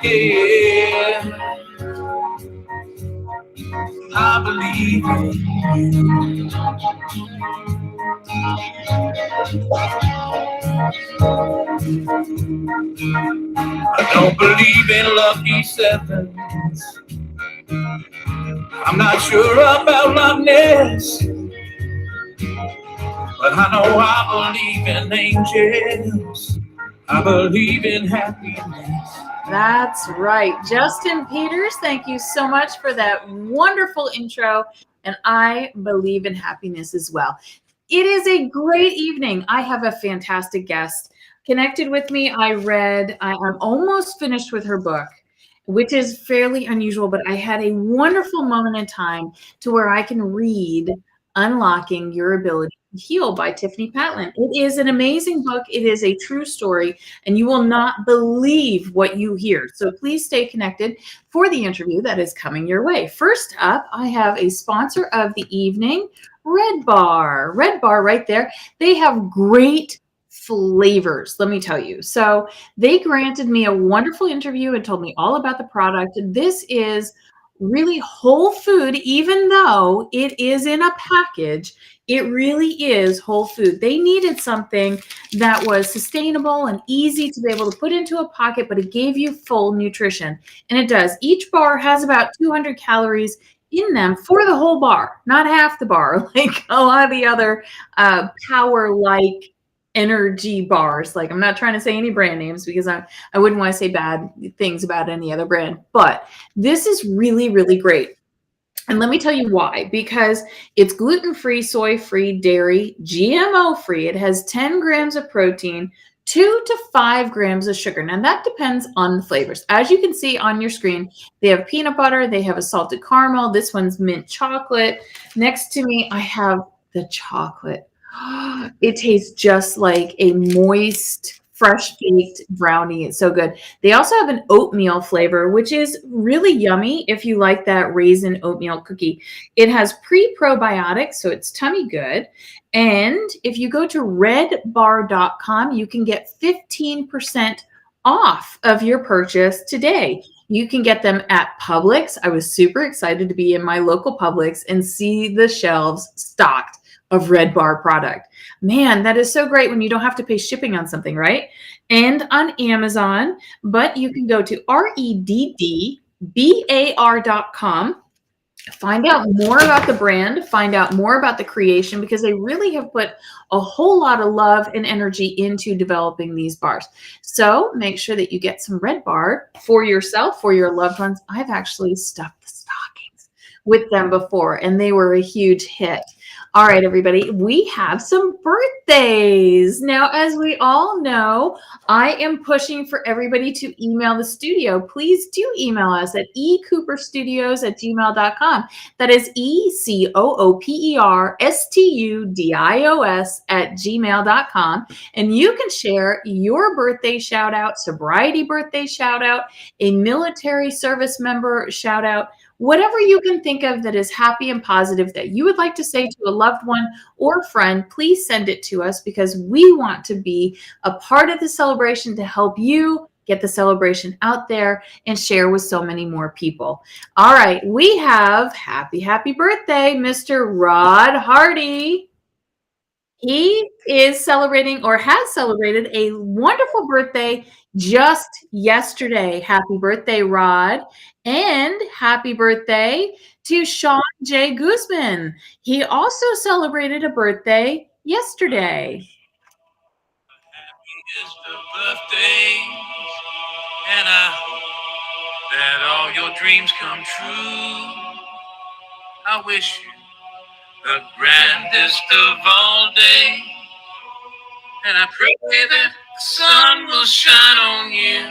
Yeah, I believe in I don't believe in lucky sevens. I'm not sure about Loch Ness, but I know I believe in angels. I believe in happiness. That's right. Justin Peters, thank you so much for that wonderful intro. And I believe in happiness as well. It is a great evening. I have a fantastic guest connected with me. I'm almost finished with her book, which is fairly unusual, but I had a wonderful moment in time to where I can read Unlocking Your Ability to Heal by Tiffani Patlan. It is an amazing book. It is a true story, and you will not believe what you hear. So please stay connected for the interview that is coming your way. First up, I have a sponsor of the evening, Red Bar. Red Bar right there. They have great flavors, let me tell you. So they granted me a wonderful interview and told me all about the product. This is really whole food, even though it is in a package. It really is whole food. They needed something that was sustainable and easy to be able to put into a pocket, but it gave you full nutrition. And it does. Each bar has about 200 calories in them for the whole bar, not half the bar, like a lot of the other power-like energy bars. Like, I'm not trying to say any brand names because I wouldn't want to say bad things about any other brand, but this is really, really great. And let me tell you why, because it's gluten-free, soy-free, dairy, GMO-free. It has 10 grams of protein, 2 to 5 grams of sugar. Now that depends on the flavors. As you can see on your screen, they have peanut butter, they have a salted caramel. This one's mint chocolate. Next to me, I have the chocolate. It tastes just like a moist, fresh baked brownie. It's so good. They also have an oatmeal flavor, which is really yummy if you like that raisin oatmeal cookie. It has pre-probiotics, so it's tummy good. And if you go to redbar.com, you can get 15% off of your purchase today. You can get them at Publix. I was super excited to be in my local Publix and see the shelves stocked of Red Bar product. Man, that is so great when you don't have to pay shipping on something, right? And on Amazon, but you can go to reddbar.com, find out more about the brand, find out more about the creation, because they really have put a whole lot of love and energy into developing these bars. So make sure that you get some Red Bar for yourself, for your loved ones. I've actually stuffed the stockings with them before, and they were a huge hit. All right, everybody, we have some birthdays. Now, as we all know, I am pushing for everybody to email the studio. Please do email us at ecooperstudios@gmail.com. That is ecooperstudios@gmail.com. And you can share your birthday shout out, sobriety birthday shout out, a military service member shout out, whatever you can think of that is happy and positive that you would like to say to a loved one or friend. Please send it to us because we want to be a part of the celebration to help you get the celebration out there and share with so many more people. All right, we have happy birthday, Mr. Rod Hardy. He is celebrating or has celebrated a wonderful birthday just yesterday. Happy birthday, Rod. And happy birthday to Sean J. Guzman. He also celebrated a birthday yesterday. It's the birthday, and I hope that all your dreams come true. I wish you the grandest of all days, and I pray that the sun will shine on you.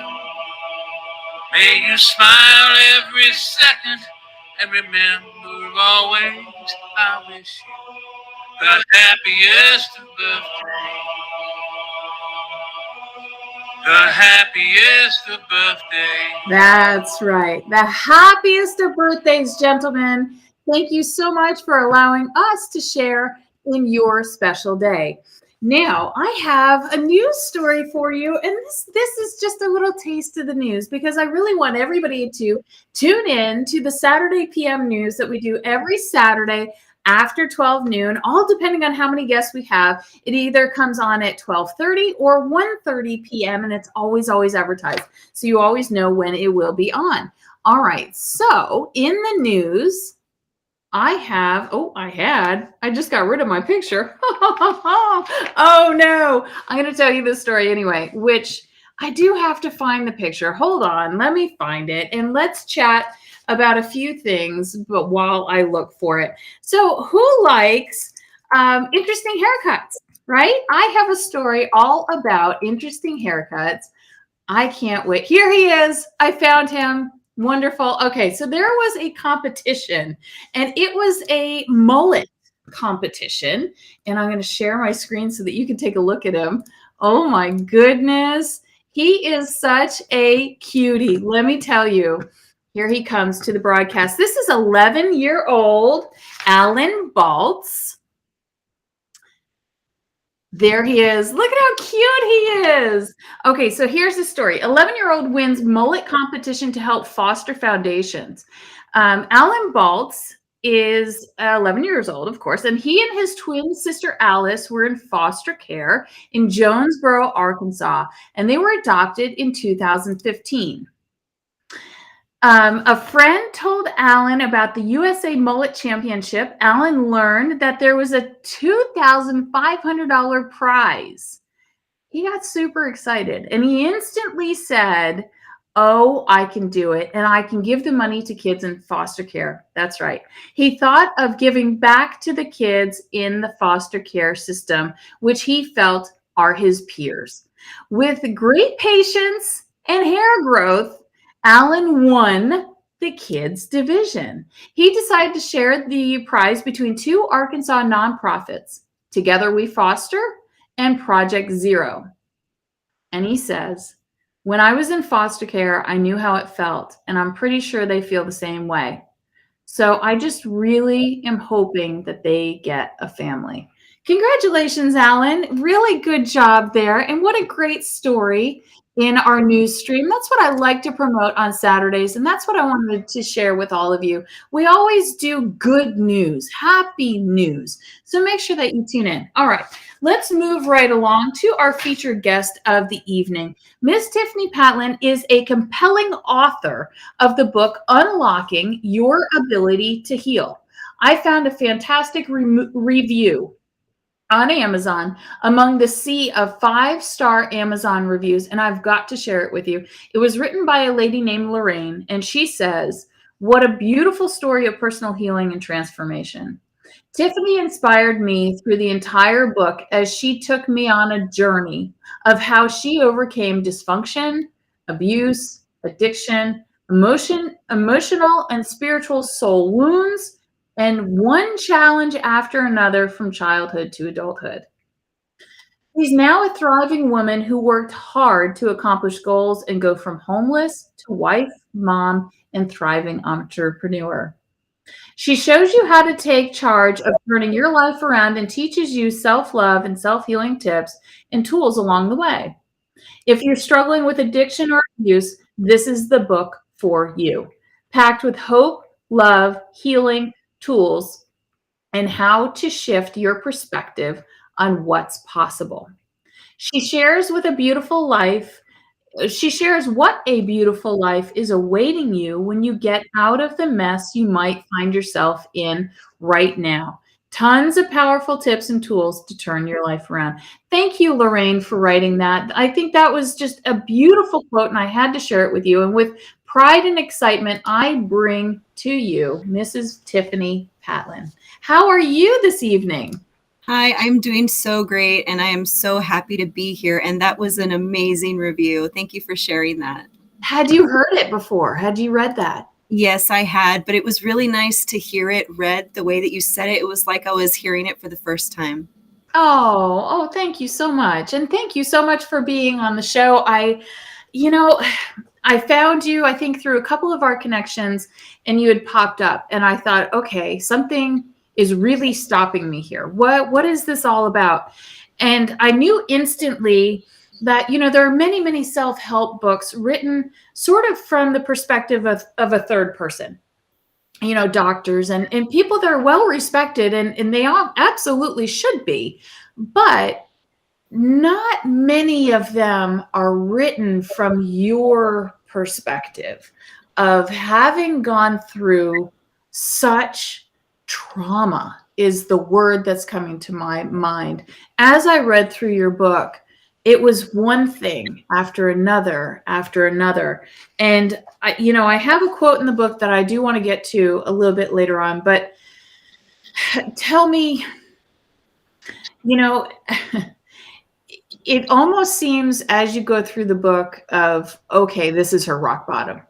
May you smile every second and remember always, I wish you the happiest of birthdays. The happiest of birthdays. That's right. The happiest of birthdays, gentlemen. Thank you so much for allowing us to share in your special day. Now, I have a news story for you, and this is just a little taste of the news because I really want everybody to tune in to the Saturday PM news that we do every Saturday after 12 noon, all depending on how many guests we have. It either comes on at 12:30 or 1:30 p.m., and it's always advertised. So you always know when it will be on. All right, so in the news, I just got rid of my picture. Oh no. I'm going to tell you this story anyway, which I do have to find the picture. Hold on. Let me find it and let's chat about a few things, but while I look for it. So, who likes interesting haircuts, right? I have a story all about interesting haircuts. I can't wait. Here he is. I found him. Wonderful. Okay, so there was a competition, and it was a mullet competition. And I'm going to share my screen so that you can take a look at him. Oh my goodness. He is such a cutie. Let me tell you. Here he comes to the broadcast. This is 11-year-old Alan Baltz. There he is. Look at how cute he is. Okay, so here's the story. 11-year-old wins mullet competition to help foster foundations. Alan Baltz is 11 years old, of course, and he and his twin sister Alice were in foster care in Jonesboro, Arkansas, and they were adopted in 2015. A friend told Alan about the USA Mullet Championship. Alan learned that there was a $2,500 prize. He got super excited and he instantly said, "Oh, I can do it. And I can give the money to kids in foster care." That's right. He thought of giving back to the kids in the foster care system, which he felt are his peers. With great patience and hair growth, Alan won the kids division. He decided to share the prize between two Arkansas nonprofits, Together We Foster and Project Zero. And he says, "When I was in foster care, I knew how it felt, and I'm pretty sure they feel the same way. So I just really am hoping that they get a family." Congratulations, Alan. Really good job there. And what a great story in our news stream. That's what I like to promote on Saturdays. And that's what I wanted to share with all of you. We always do good news, happy news. So make sure that you tune in. All right, let's move right along to our featured guest of the evening. Miss Tiffani Patlan is a compelling author of the book Unlocking Your Ability to Heal. I found a fantastic review on Amazon among the sea of 5-star Amazon reviews, and I've got to share it with you. It was written by a lady named Lorraine, and she says, "What a beautiful story of personal healing and transformation. Tiffani inspired me through the entire book as she took me on a journey of how she overcame dysfunction, abuse, addiction, emotional and spiritual soul wounds, and one challenge after another from childhood to adulthood. She's now a thriving woman who worked hard to accomplish goals and go from homeless to wife, mom, and thriving entrepreneur. She shows you how to take charge of turning your life around and teaches you self-love and self-healing tips and tools along the way. If you're struggling with addiction or abuse, this is the book for you. Packed with hope, love, healing, tools, and how to shift your perspective on what's possible. She shares with a beautiful life She shares what a beautiful life is awaiting you when you get out of the mess you might find yourself in right now. Tons of powerful tips and tools to turn your life around. Thank you, Lorraine, for writing that. I think that was just a beautiful quote, and I had to share it with you. And with pride and excitement, I bring to you Mrs. Tiffani Patlan. How are you this evening? Hi, I'm doing so great, and I am so happy to be here. And that was an amazing review. Thank you for sharing that. Had you heard it before? Had you read that? Yes, I had, but it was really nice to hear it read the way that you said it. It was like I was hearing it for the first time. Oh, thank you so much. And thank you so much for being on the show. You know, I found you, I think, through a couple of our connections, and you had popped up, and I thought, okay, something is really stopping me here. What is this all about? And I knew instantly that, there are many, many self-help books written sort of from the perspective of a third person, doctors and people that are well respected, and they all absolutely should be. But not many of them are written from your perspective of having gone through such trauma, is the word that's coming to my mind. As I read through your book, it was one thing after another after another. And I have a quote in the book that I do want to get to a little bit later on, but tell me, it almost seems as you go through the book of, okay, this is her rock bottom.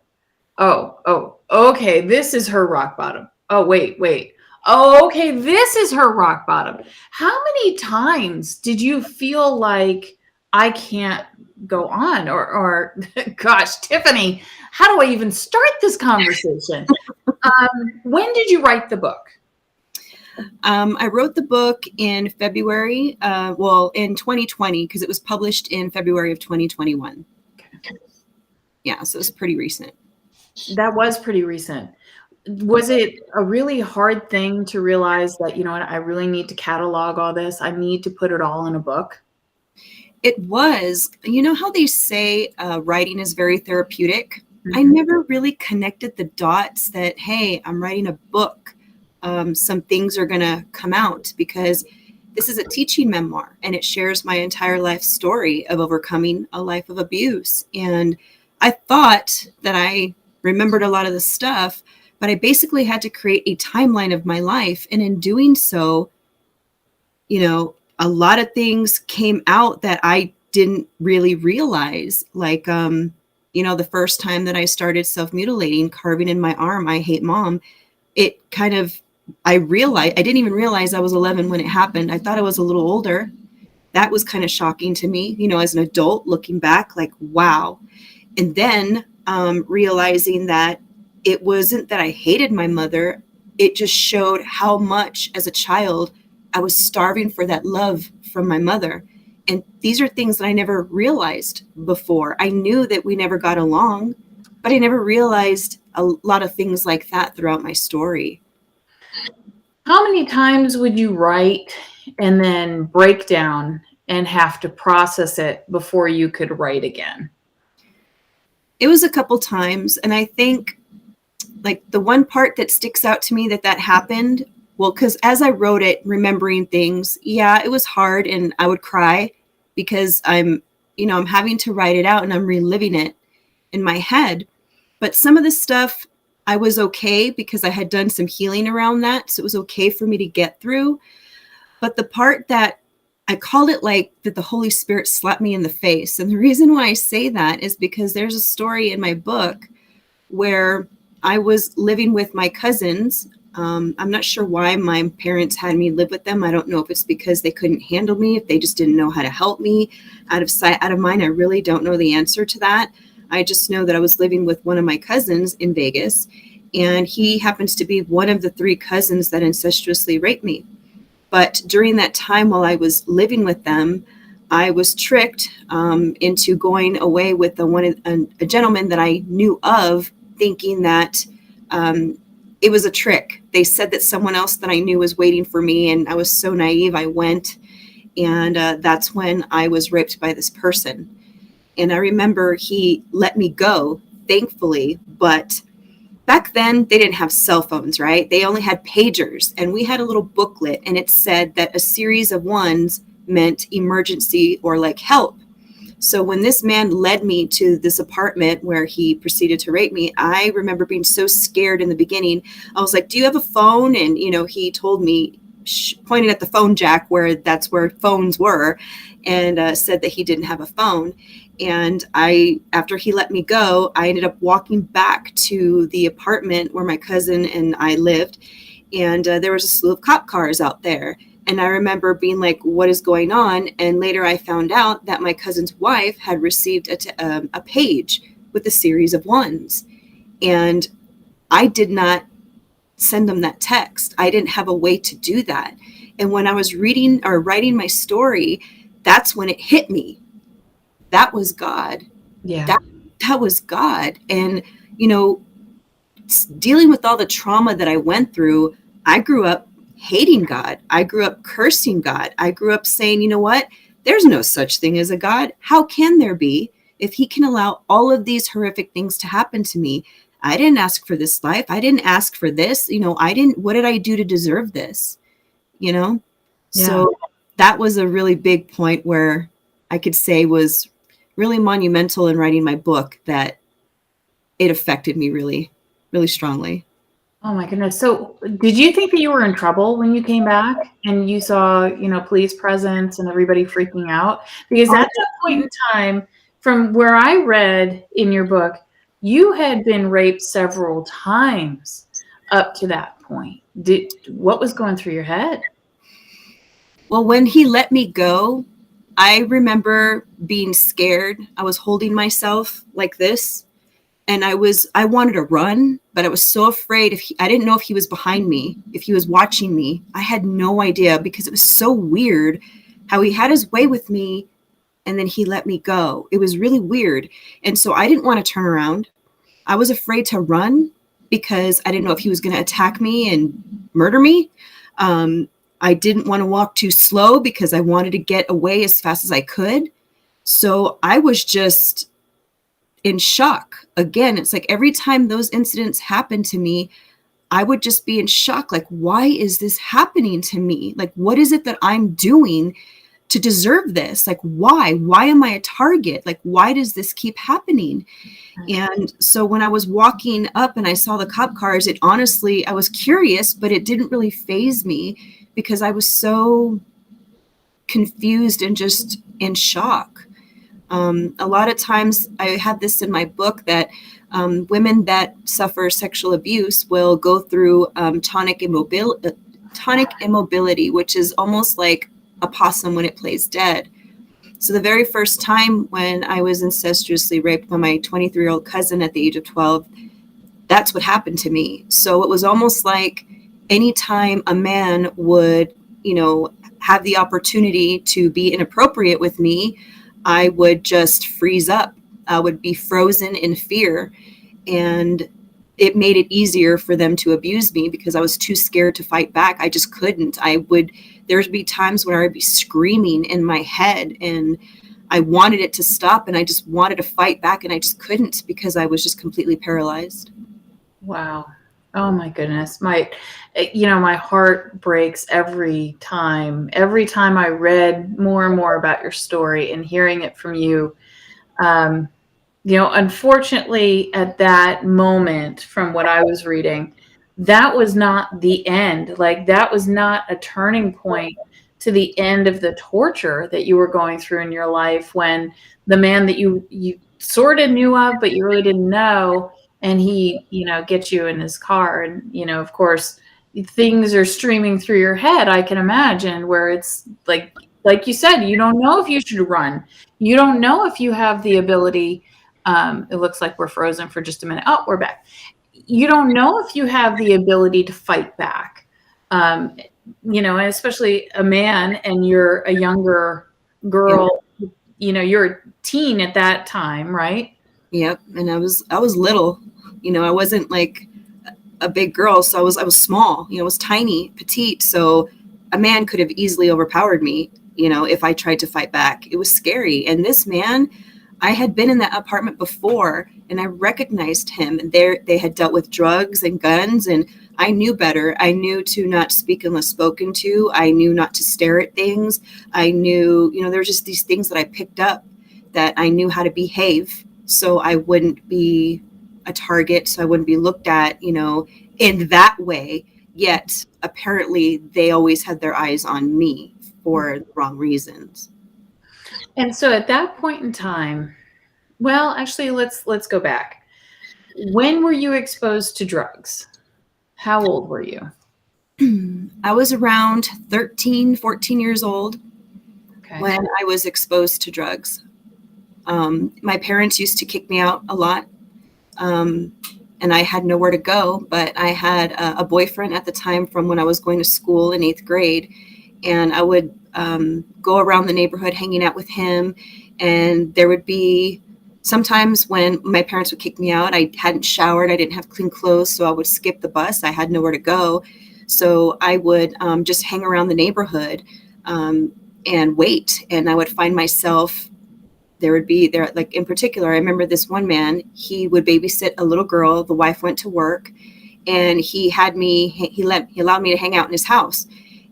Oh, okay, this is her rock bottom. Oh, wait. Oh, okay, this is her rock bottom. How many times did you feel like I can't go on? Or gosh, Tiffani, how do I even start this conversation? When did you write the book? I wrote the book in February, in 2020, because it was published in February of 2021. Yeah, so it's pretty recent. That was pretty recent. Was it a really hard thing to realize that, I really need to catalog all this? I need to put it all in a book? It was. You know how they say writing is very therapeutic? Mm-hmm. I never really connected the dots that, hey, I'm writing a book. Some things are going to come out, because this is a teaching memoir and it shares my entire life story of overcoming a life of abuse. And I thought that I remembered a lot of the stuff, but I basically had to create a timeline of my life. And in doing so, a lot of things came out that I didn't really realize. Like, the first time that I started self-mutilating, carving in my arm, I hate mom, it kind of, I didn't even realize I was 11 when it happened. I thought I was a little older. That was kind of shocking to me, as an adult looking back, like, wow. And then realizing that it wasn't that I hated my mother. It just showed how much as a child I was starving for that love from my mother. And these are things that I never realized before. I knew that we never got along, but I never realized a lot of things like that throughout my story. How many times would you write and then break down and have to process it before you could write again? It was a couple times. And I think like the one part that sticks out to me that happened, well, because as I wrote it, remembering things, yeah, it was hard and I would cry because I'm having to write it out and I'm reliving it in my head. But some of the stuff I was okay because I had done some healing around that. So it was okay for me to get through. But the part that I called it like that the Holy Spirit slapped me in the face. And the reason why I say that is because there's a story in my book where I was living with my cousins. I'm not sure why my parents had me live with them. I don't know if it's because they couldn't handle me, if they just didn't know how to help me. Out of sight, out of mind, I really don't know the answer to that. I just know that I was living with one of my cousins in Vegas, and he happens to be one of the 3 cousins that incestuously raped me. But during that time while I was living with them, I was tricked into going away with a gentleman that I knew of, thinking that it was a trick. They said that someone else that I knew was waiting for me, and I was so naive. I went, and that's when I was raped by this person. And I remember he let me go, thankfully, but back then they didn't have cell phones, right? They only had pagers, and we had a little booklet, and it said that a series of 1s meant emergency or like help. So when this man led me to this apartment where he proceeded to rape me, I remember being so scared in the beginning. I was like, do you have a phone? And, he told me, pointed at the phone jack that's where phones were, and said that he didn't have a phone. And after he let me go, I ended up walking back to the apartment where my cousin and I lived. And there was a slew of cop cars out there. And I remember being like, what is going on? And later I found out that my cousin's wife had received a page with a series of 1s. And I did not send them that text. I didn't have a way to do that. And when I was reading or writing my story, that's when it hit me. That was God. Yeah. That was God. And, you know, dealing with all the trauma that I went through, I grew up hating God. I grew up cursing God. I grew up saying, you know what? There's no such thing as a God. How can there be if he can allow all of these horrific things to happen to me? I didn't ask for this life. I didn't ask for this. You know, what did I do to deserve this? You know? Yeah. So that was a really big point where I could say was really monumental in writing my book, that it affected me really, really strongly. Oh my goodness. So did you think that you were in trouble when you came back and you saw, you know, police presence and everybody freaking out? Because at that point in time, from where I read in your book, you had been raped several times up to that point. What was going through your head? Well, when he let me go, I remember being scared. I was holding myself like this, and I wanted to run, but I was so afraid I didn't know if he was behind me, if he was watching me. I had no idea, because it was so weird how he had his way with me and then he let me go. It was really weird. And so I didn't want to turn around. I was afraid to run because I didn't know if he was going to attack me and murder me. I didn't want to walk too slow because I wanted to get away as fast as I could. So I was just in shock. Again, it's like every time those incidents happened to me, I would just be in shock. Like, why is this happening to me? Like, what is it that I'm doing to deserve this? Like, why? Why am I a target? Like, why does this keep happening? And so when I was walking up and I saw the cop cars, it honestly, I was curious, but it didn't really faze me because I was so confused and just in shock. A lot of times I have this in my book that women that suffer sexual abuse will go through tonic immobility, which is almost like a possum when it plays dead. So the very first time when I was incestuously raped by my 23-year-old cousin at the age of 12, that's what happened to me. So it was almost like anytime a man would, you know, have the opportunity to be inappropriate with me, I would just freeze up. I would be frozen in fear. And it made it easier for them to abuse me because I was too scared to fight back. I just couldn't. There would be times when I would be screaming in my head and I wanted it to stop and I just wanted to fight back and I just couldn't because I was just completely paralyzed. Wow. Oh my goodness. My heart breaks every time I read more and more about your story and hearing it from you. Unfortunately at that moment, from what I was reading, that was not the end. Like, that was not a turning point to the end of the torture that you were going through in your life, when the man that you sort of knew of, but you really didn't know, and he, gets you in his car. And, of course, things are streaming through your head, I can imagine, where it's like you said, you don't know if you should run. You don't know if you have the ability. It looks like we're frozen for just a minute. Oh, we're back. You don't know if you have the ability to fight back. And especially a man, and you're a younger girl, you're a teen at that time, right? Yep. And I was little, I wasn't like a big girl. So I was small, I was tiny, petite. So a man could have easily overpowered me, if I tried to fight back. It was scary. And this man, I had been in that apartment before and I recognized him. They had dealt with drugs and guns, and I knew better. I knew to not speak unless spoken to. I knew not to stare at things. I knew, there were just these things that I picked up that I knew how to behave so I wouldn't be a target, so I wouldn't be looked at, in that way. Yet apparently they always had their eyes on me for the wrong reasons. And so at that point in time, well, actually, let's go back. When were you exposed to drugs? How old were you? I was around 13, 14 years old when I was exposed to drugs. My parents used to kick me out a lot, and I had nowhere to go, but I had a boyfriend at the time from when I was going to school in 8th grade, and I would go around the neighborhood hanging out with him. And there would be sometimes when my parents would kick me out, I hadn't showered, I didn't have clean clothes, so I would skip the bus. I had nowhere to go. So I would just hang around the neighborhood and wait. And I would find myself, there, like in particular, I remember this one man, he would babysit a little girl. The wife went to work, and he allowed me to hang out in his house.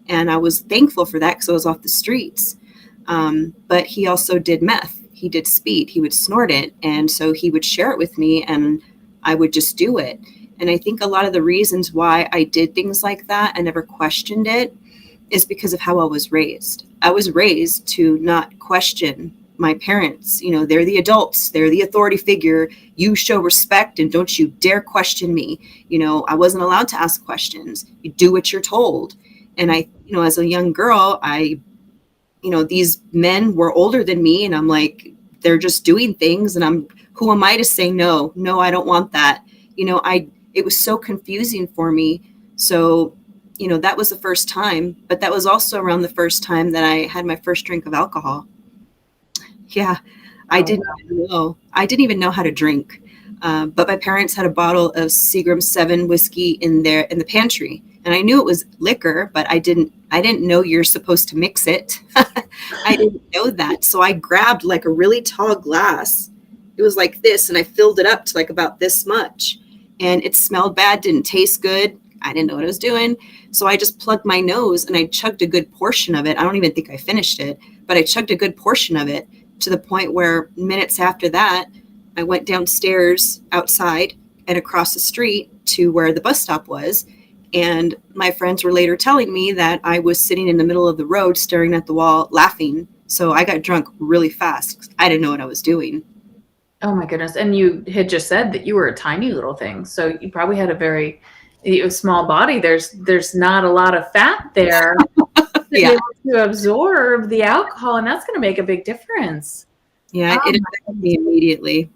And I was thankful for that because I was off the streets. But he also did meth. He did speed. He would snort it. And so he would share it with me, and I would just do it. And I think a lot of the reasons why I did things like that, I never questioned it, is because of how I was raised. I was raised to not question my parents. You know, they're the adults, they're the authority figure. You show respect and don't you dare question me. You know, I wasn't allowed to ask questions. You do what you're told. And I, you know, as a young girl, these men were older than me, and I'm like, they're just doing things, and who am I to say no, I don't want that. You know, it was so confusing for me. So, you know, that was the first time, but that was also around the first time that I had my first drink of alcohol. Yeah, I didn't even know how to drink. But my parents had a bottle of Seagram 7 whiskey in the pantry, and I knew it was liquor, but I didn't know you're supposed to mix it. I didn't know that. So I grabbed like a really tall glass. It was like this, and I filled it up to like about this much, and it smelled bad, didn't taste good. I didn't know what I was doing. So I just plugged my nose and I chugged a good portion of it. I don't even think I finished it, but I chugged a good portion of it, to the point where minutes after that, I went downstairs outside and across the street to where the bus stop was. And my friends were later telling me that I was sitting in the middle of the road staring at the wall laughing. So I got drunk really fast. I didn't know what I was doing. Oh my goodness. And you had just said that you were a tiny little thing. So you probably had a very small body. There's not a lot of fat there to be able to absorb the alcohol, and that's going to make a big difference. Yeah, it affected me immediately.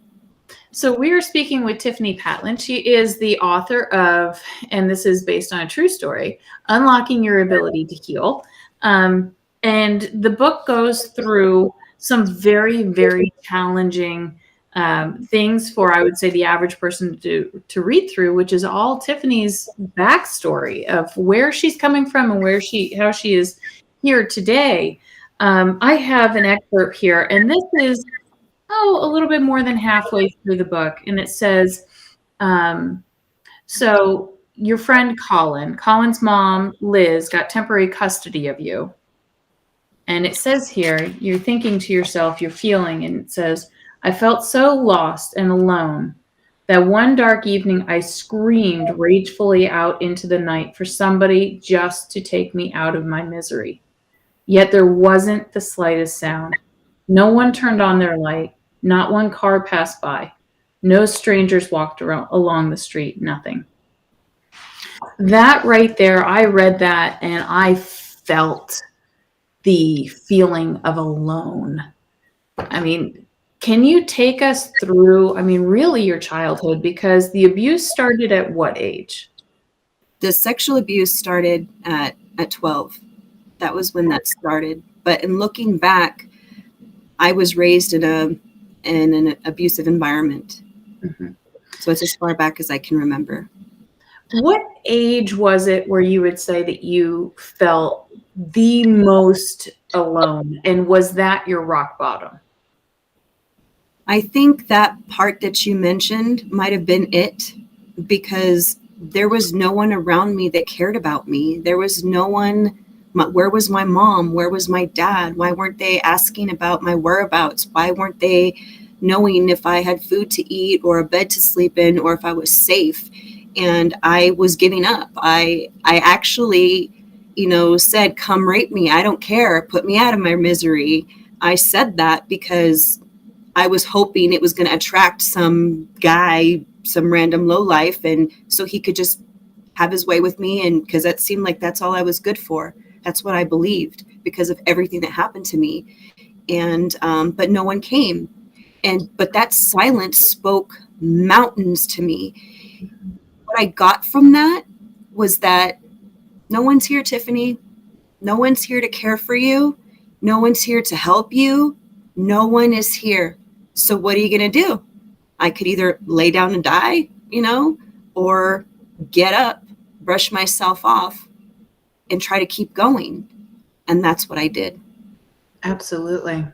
So we are speaking with Tiffani Patlan. She is the author of, and this is based on a true story, Unlocking Your Ability to Heal. And the book goes through some very, very challenging things for, I would say, the average person to read through, which is all Tiffani's backstory of where she's coming from and how she is here today. I have an excerpt here, and this is a little bit more than halfway through the book, and it says, so your friend Colin's mom, Liz, got temporary custody of you. And it says here, you're thinking to yourself, you're feeling, and it says, I felt so lost and alone that one dark evening I screamed ragefully out into the night for somebody just to take me out of my misery. Yet there wasn't the slightest sound. No one turned on their light. Not one car passed by. No strangers walked along the street. Nothing. That right there, I read that and I felt the feeling of alone. I mean, can you take us through, really your childhood? Because the abuse started at what age? The sexual abuse started at 12. That was when that started. But in looking back, I was raised in an abusive environment. Mm-hmm. So it's as far back as I can remember. What age was it where you would say that you felt the most alone? And was that your rock bottom? I think that part that you mentioned might have been it, because there was no one around me that cared about me. There was no one. Where was my mom? Where was my dad? Why weren't they asking about my whereabouts? Why weren't they knowing if I had food to eat or a bed to sleep in or if I was safe? And I was giving up. I actually, said, come rape me. I don't care. Put me out of my misery. I said that because I was hoping it was going to attract some guy, some random lowlife, and so he could just have his way with me. And because that seemed like that's all I was good for. That's what I believed because of everything that happened to me. And but no one came. But that silence spoke mountains to me. What I got from that was that no one's here, Tiffani. No one's here to care for you. No one's here to help you. No one is here. So what are you going to do? I could either lay down and die, or get up, brush myself off, and try to keep going. And that's what I did. Absolutely.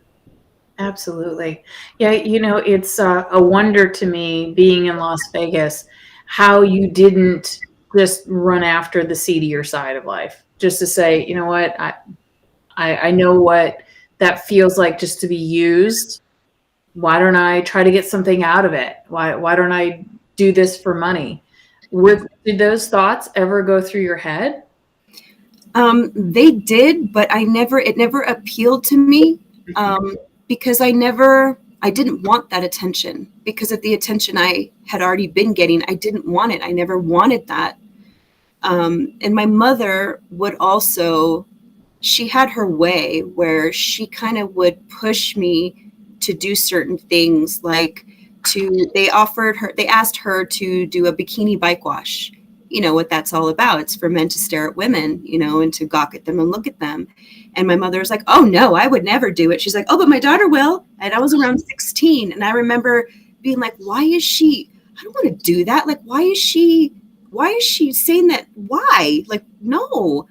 Absolutely. Yeah, it's a wonder to me being in Las Vegas how you didn't just run after the seedier side of life. Just to say, you know what, I know what that feels like just to be used. Why don't I try to get something out of it? Why don't I do this for money? Did those thoughts ever go through your head? They did, but it never appealed to me. Because I didn't want that attention, because of the attention I had already been getting. I didn't want it. I never wanted that. And my mother would also, she had her way where she kind of would push me to do certain things, like they asked her to do a bikini bike wash. You know what that's all about. It's for men to stare at women, and to gawk at them and look at them. And my mother was like, oh no, I would never do it. She's like, oh, but my daughter will. And I was around 16. And I remember being like, I don't want to do that. Like, why is she saying that? Why? Like, no.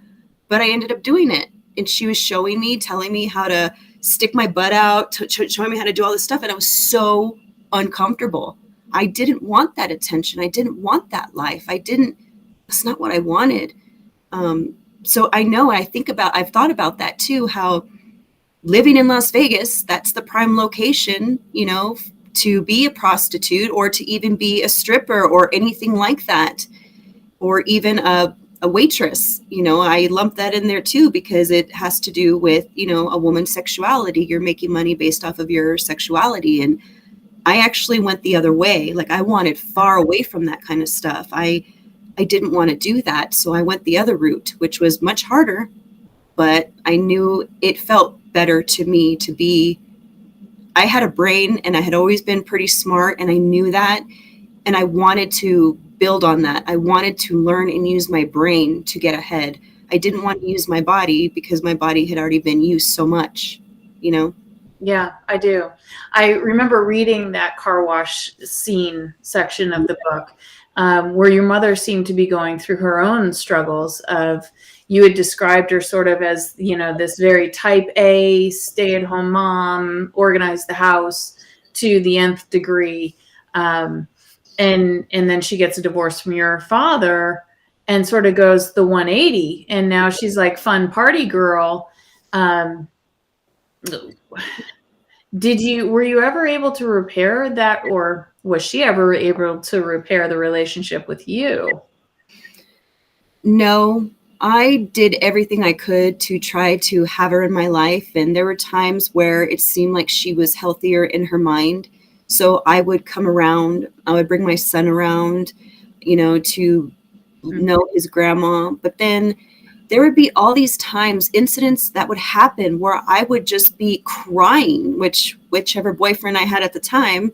But I ended up doing it. And she was showing me, telling me how to stick my butt out, showing me how to do all this stuff. And I was so uncomfortable. I didn't want that attention. I didn't want that life. That's not what I wanted. So I know, I've thought about that too, how living in Las Vegas, that's the prime location, to be a prostitute or to even be a stripper or anything like that, or even a waitress. I lump that in there too, because it has to do with, a woman's sexuality. You're making money based off of your sexuality. And I actually went the other way. Like, I wanted far away from that kind of stuff. I didn't want to do that. So I went the other route, which was much harder, but I knew it felt better to me to be, I had a brain and I had always been pretty smart, and I knew that. And I wanted to build on that. I wanted to learn and use my brain to get ahead. I didn't want to use my body because my body had already been used so much, Yeah, I do. I remember reading that car wash scene section of the book, where your mother seemed to be going through her own struggles of, you had described her sort of as, this very type A, stay-at-home mom, organize the house to the nth degree. And then she gets a divorce from your father and sort of goes the 180. And now she's like fun party girl. Were you ever able to repair that, or was she ever able to repair the relationship with you? No, I did everything I could to try to have her in my life. And there were times where it seemed like she was healthier in her mind. So I would come around, I would bring my son around, to know his grandma. But then there would be all these times, incidents that would happen where I would just be crying, whichever boyfriend I had at the time,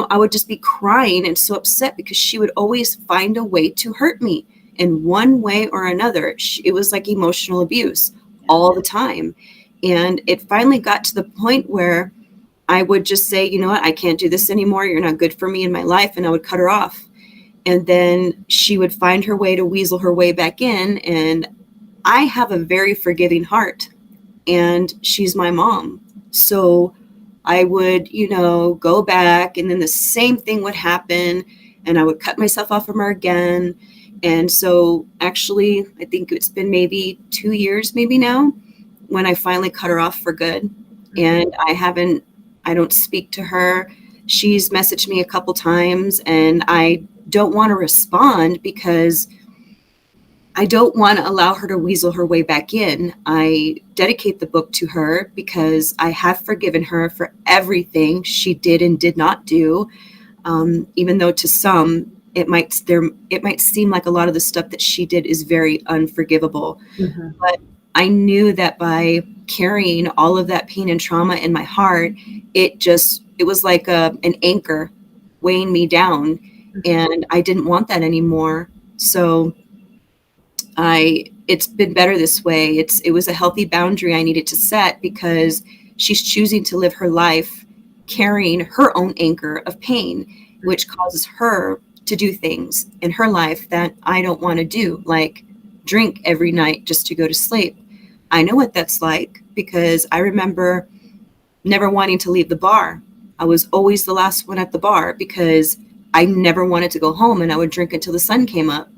I would just be crying and so upset because she would always find a way to hurt me in one way or another. It was like emotional abuse all the time. And it finally got to the point where I would just say, you know what, I can't do this anymore. You're not good for me in my life. And I would cut her off. And then she would find her way to weasel her way back in. And I have a very forgiving heart, and she's my mom. So I would, go back, and then the same thing would happen, and I would cut myself off from her again. And so actually, I think it's been maybe 2 years, maybe now, when I finally cut her off for good. And I don't speak to her. She's messaged me a couple times, and I don't want to respond because I don't want to allow her to weasel her way back in. I dedicate the book to her because I have forgiven her for everything she did and did not do. Even though to some, it might seem like a lot of the stuff that she did is very unforgivable. Mm-hmm. But I knew that by carrying all of that pain and trauma in my heart, it was like an anchor weighing me down. Mm-hmm. And I didn't want that anymore. So I it's been better this way. It was a healthy boundary I needed to set because she's choosing to live her life carrying her own anchor of pain, which causes her to do things in her life that I don't want to do, like drink every night just to go to sleep. I know what that's like because I remember never wanting to leave the bar. I was always the last one at the bar because I never wanted to go home, and I would drink until the sun came up.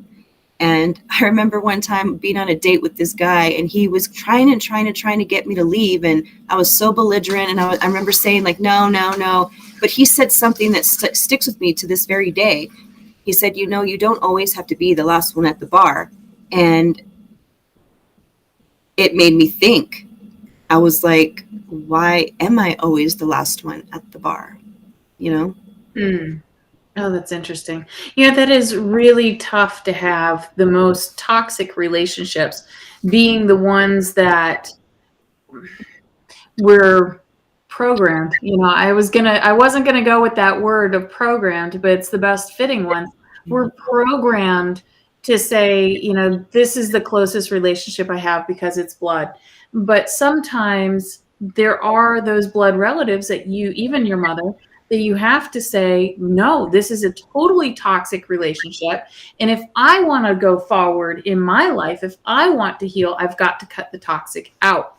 And I remember one time being on a date with this guy, and he was trying to get me to leave. And I was so belligerent. And I remember saying like, no, no, no. But he said something that sticks with me to this very day. He said, you know, you don't always have to be the last one at the bar. And it made me think. I was like, why am I always the last one at the bar? You know? Mm. Oh, that's interesting. You know, that is really tough to have the most toxic relationships being the ones that were programmed. You know, I wasn't gonna go with that word of programmed, but it's the best fitting one. We're programmed to say, you know, this is the closest relationship I have because it's blood. But sometimes there are those blood relatives that even your mother, that you have to say, no, this is a totally toxic relationship. And if I want to go forward in my life, if I want to heal, I've got to cut the toxic out.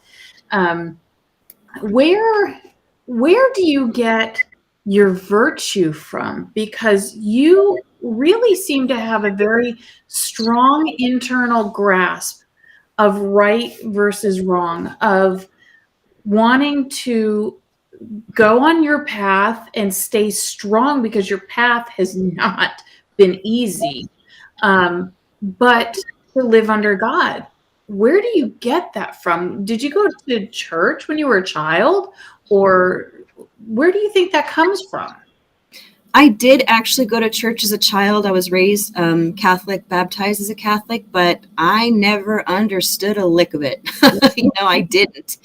Where do you get your virtue from? Because you really seem to have a very strong internal grasp of right versus wrong, of wanting to go on your path and stay strong, because your path has not been easy, but to live under God. Where do you get that from? Did you go to church when you were a child, or where do you think that comes from? I did actually go to church as a child. I was raised Catholic, baptized as a Catholic, but I never understood a lick of it. You know, I didn't.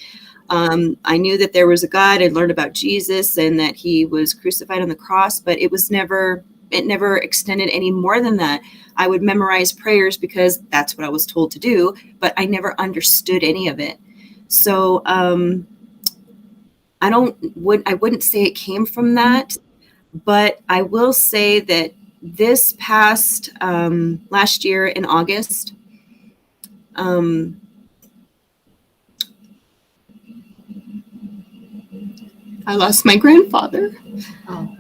I knew that there was a God. I learned about Jesus and that he was crucified on the cross, but it never extended any more than that. I would memorize prayers because that's what I was told to do, but I never understood any of it. So I wouldn't say it came from that, but I will say that this past last year in August, I lost my grandfather. Oh.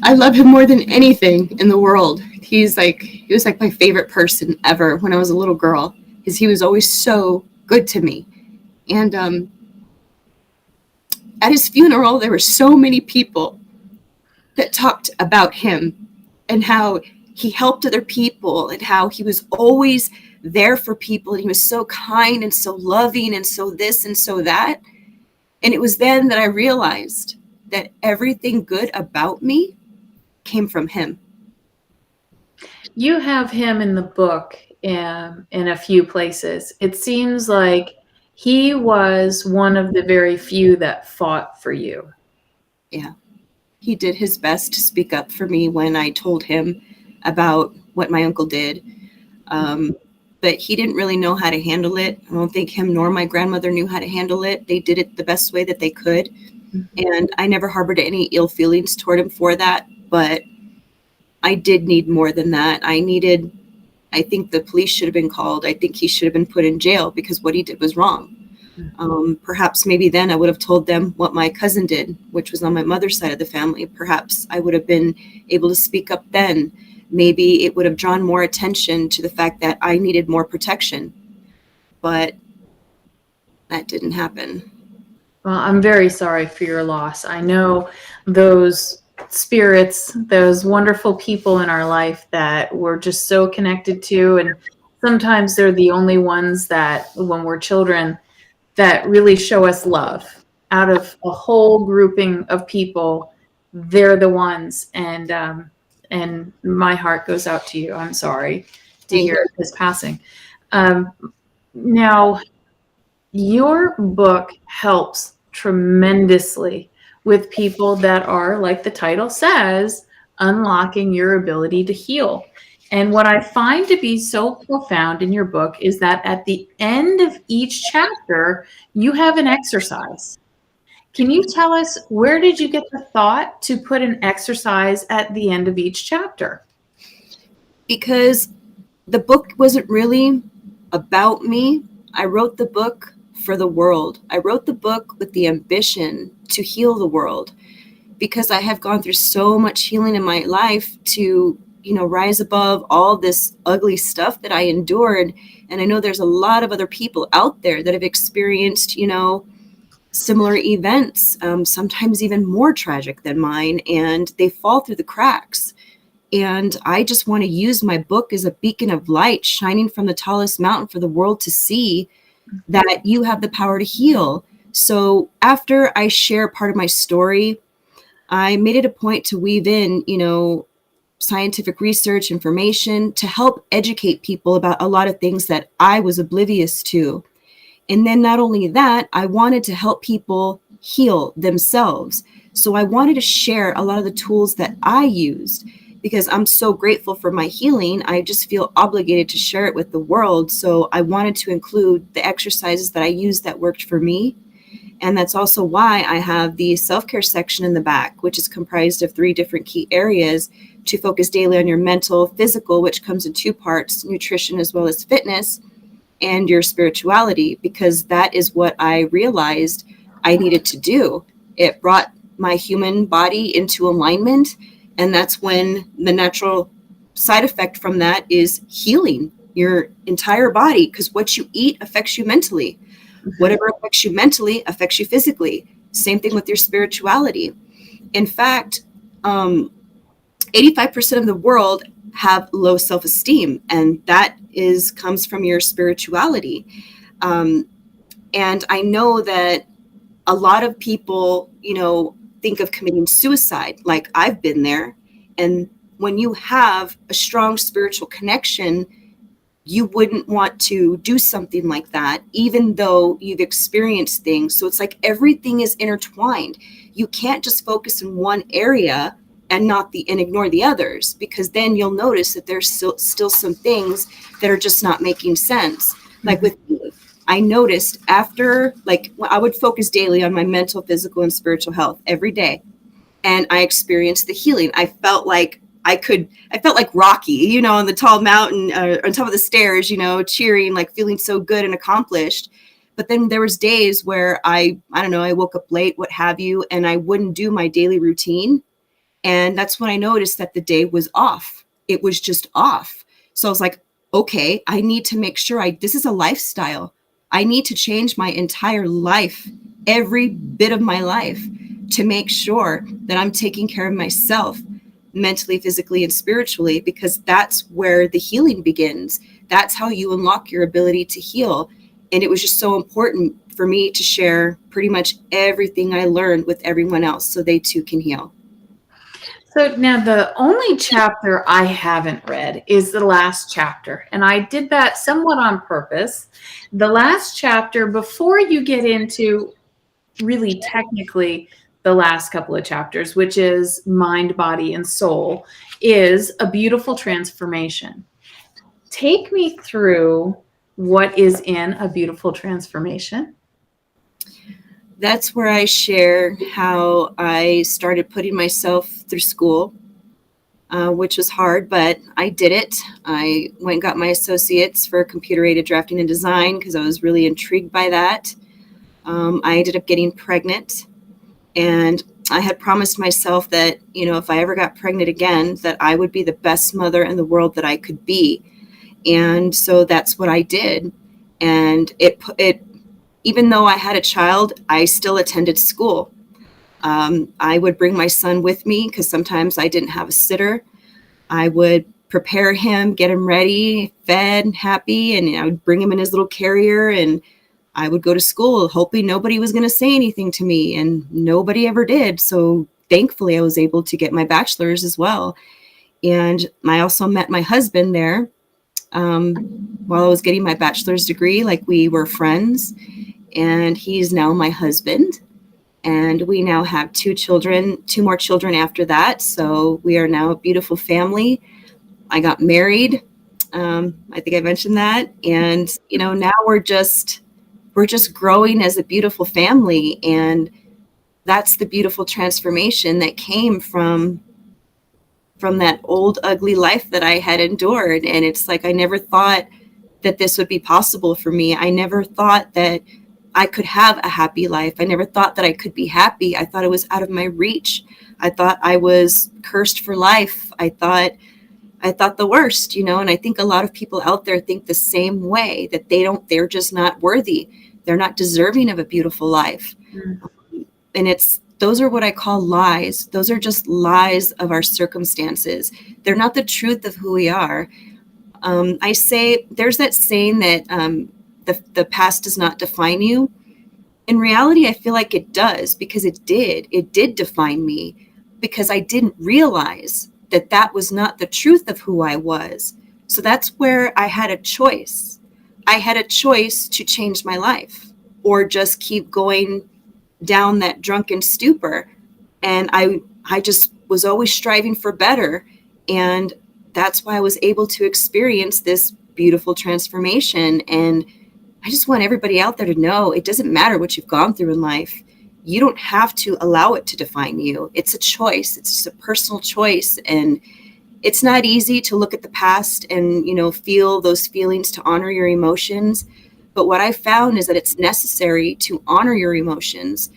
I love him more than anything in the world. He was like my favorite person ever when I was a little girl, because he was always so good to me. And at his funeral, there were so many people that talked about him and how he helped other people and how he was always there for people. And he was so kind and so loving and so this and so that. And it was then that I realized that everything good about me came from him. You have him in the book in a few places. It seems like he was one of the very few that fought for you. Yeah. He did his best to speak up for me when I told him about what my uncle did. But he didn't really know how to handle it. I don't think him nor my grandmother knew how to handle it. They did it the best way that they could. And I never harbored any ill feelings toward him for that. But I did need more than that. I think the police should have been called. I think he should have been put in jail because what he did was wrong. Perhaps maybe then I would have told them what my cousin did, which was on my mother's side of the family. Perhaps I would have been able to speak up then. Maybe it would have drawn more attention to the fact that I needed more protection. But that didn't happen. Well, I'm very sorry for your loss. I know those spirits, those wonderful people in our life that we're just so connected to. And sometimes they're the only ones that, when we're children, that really show us love. Out of a whole grouping of people, they're the ones. And my heart goes out to you. I'm sorry to hear his passing. Now, your book helps tremendously with people that are, like the title says, unlocking your ability to heal. And what I find to be so profound in your book is that at the end of each chapter, you have an exercise. Can you tell us, where did you get the thought to put an exercise at the end of each chapter? Because the book wasn't really about me. I wrote the book for the world. I wrote the book with the ambition to heal the world, because I have gone through so much healing in my life to, rise above all this ugly stuff that I endured. And I know there's a lot of other people out there that have experienced, similar events, sometimes even more tragic than mine, and they fall through the cracks. And I just want to use my book as a beacon of light shining from the tallest mountain for the world to see that you have the power to heal. So after I share part of my story, I made it a point to weave in, scientific research, information to help educate people about a lot of things that I was oblivious to. And then not only that, I wanted to help people heal themselves. So I wanted to share a lot of the tools that I used, because I'm so grateful for my healing. I just feel obligated to share it with the world. So I wanted to include the exercises that I used that worked for me. And that's also why I have the self-care section in the back, which is comprised of 3 different key areas to focus daily on your mental, physical, which comes in 2 parts, nutrition as well as fitness, and your spirituality, because that is what I realized I needed to do. It brought my human body into alignment. And that's when the natural side effect from that is healing your entire body, because what you eat affects you mentally. Whatever affects you mentally affects you physically. Same thing with your spirituality. In fact, 85% of the world have low self-esteem, and that comes from your spirituality. And I know that a lot of people, think of committing suicide. Like, I've been there. And when you have a strong spiritual connection, you wouldn't want to do something like that, even though you've experienced things. So it's like everything is intertwined. You can't just focus in one area and ignore the others, because then you'll notice that there's still some things that are just not making sense. Like with me, I noticed after, I would focus daily on my mental, physical, and spiritual health every day. And I experienced the healing. I felt like Rocky, on the tall mountain, on top of the stairs, cheering, feeling so good and accomplished. But then there was days where I don't know, I woke up late, what have you, and I wouldn't do my daily routine. And that's when I noticed that the day was off. It was just off. So I was like, okay, I need to make sure this is a lifestyle. I need to change my entire life, every bit of my life, to make sure that I'm taking care of myself mentally, physically, and spiritually, because that's where the healing begins. That's how you unlock your ability to heal. And it was just so important for me to share pretty much everything I learned with everyone else so they too can heal. So now the only chapter I haven't read is the last chapter. And I did that somewhat on purpose. The last chapter, before you get into really technically the last couple of chapters, which is mind, body, and soul, is a beautiful transformation. Take me through what is in a beautiful transformation. That's where I share how I started putting myself through school, which was hard, but I did it. I went and got my associates for computer-aided drafting and design because I was really intrigued by that. I ended up getting pregnant, and I had promised myself that, if I ever got pregnant again, that I would be the best mother in the world that I could be. And so that's what I did. And even though I had a child, I still attended school. I would bring my son with me because sometimes I didn't have a sitter. I would prepare him, get him ready, fed, happy, and I would bring him in his little carrier, and I would go to school hoping nobody was going to say anything to me, and nobody ever did. So thankfully, I was able to get my bachelor's as well. And I also met my husband there while I was getting my bachelor's degree. We were friends, and he's now my husband. And we now have 2 children, 2 more children after that. So we are now a beautiful family. I got married. I think I mentioned that. And, now we're just growing as a beautiful family. And that's the beautiful transformation that came from that old, ugly life that I had endured. And it's like, I never thought that this would be possible for me. I never thought that I could have a happy life. I never thought that I could be happy. I thought it was out of my reach. I thought I was cursed for life. I thought the worst, and I think a lot of people out there think the same way, that they're just not worthy. They're not deserving of a beautiful life. And those are what I call lies. Those are just lies of our circumstances. They're not the truth of who we are. I say, there's that saying that the past does not define you. In reality, I feel like it does, because it did define me, because I didn't realize that was not the truth of who I was. So that's where I had a choice. I had a choice to change my life, or just keep going down that drunken stupor. And I just was always striving for better. And that's why I was able to experience this beautiful transformation. And I just want everybody out there to know, it doesn't matter what you've gone through in life. You don't have to allow it to define you. It's a choice. It's just a personal choice. And it's not easy to look at the past and, feel those feelings, to honor your emotions. But what I found is that it's necessary to honor your emotions,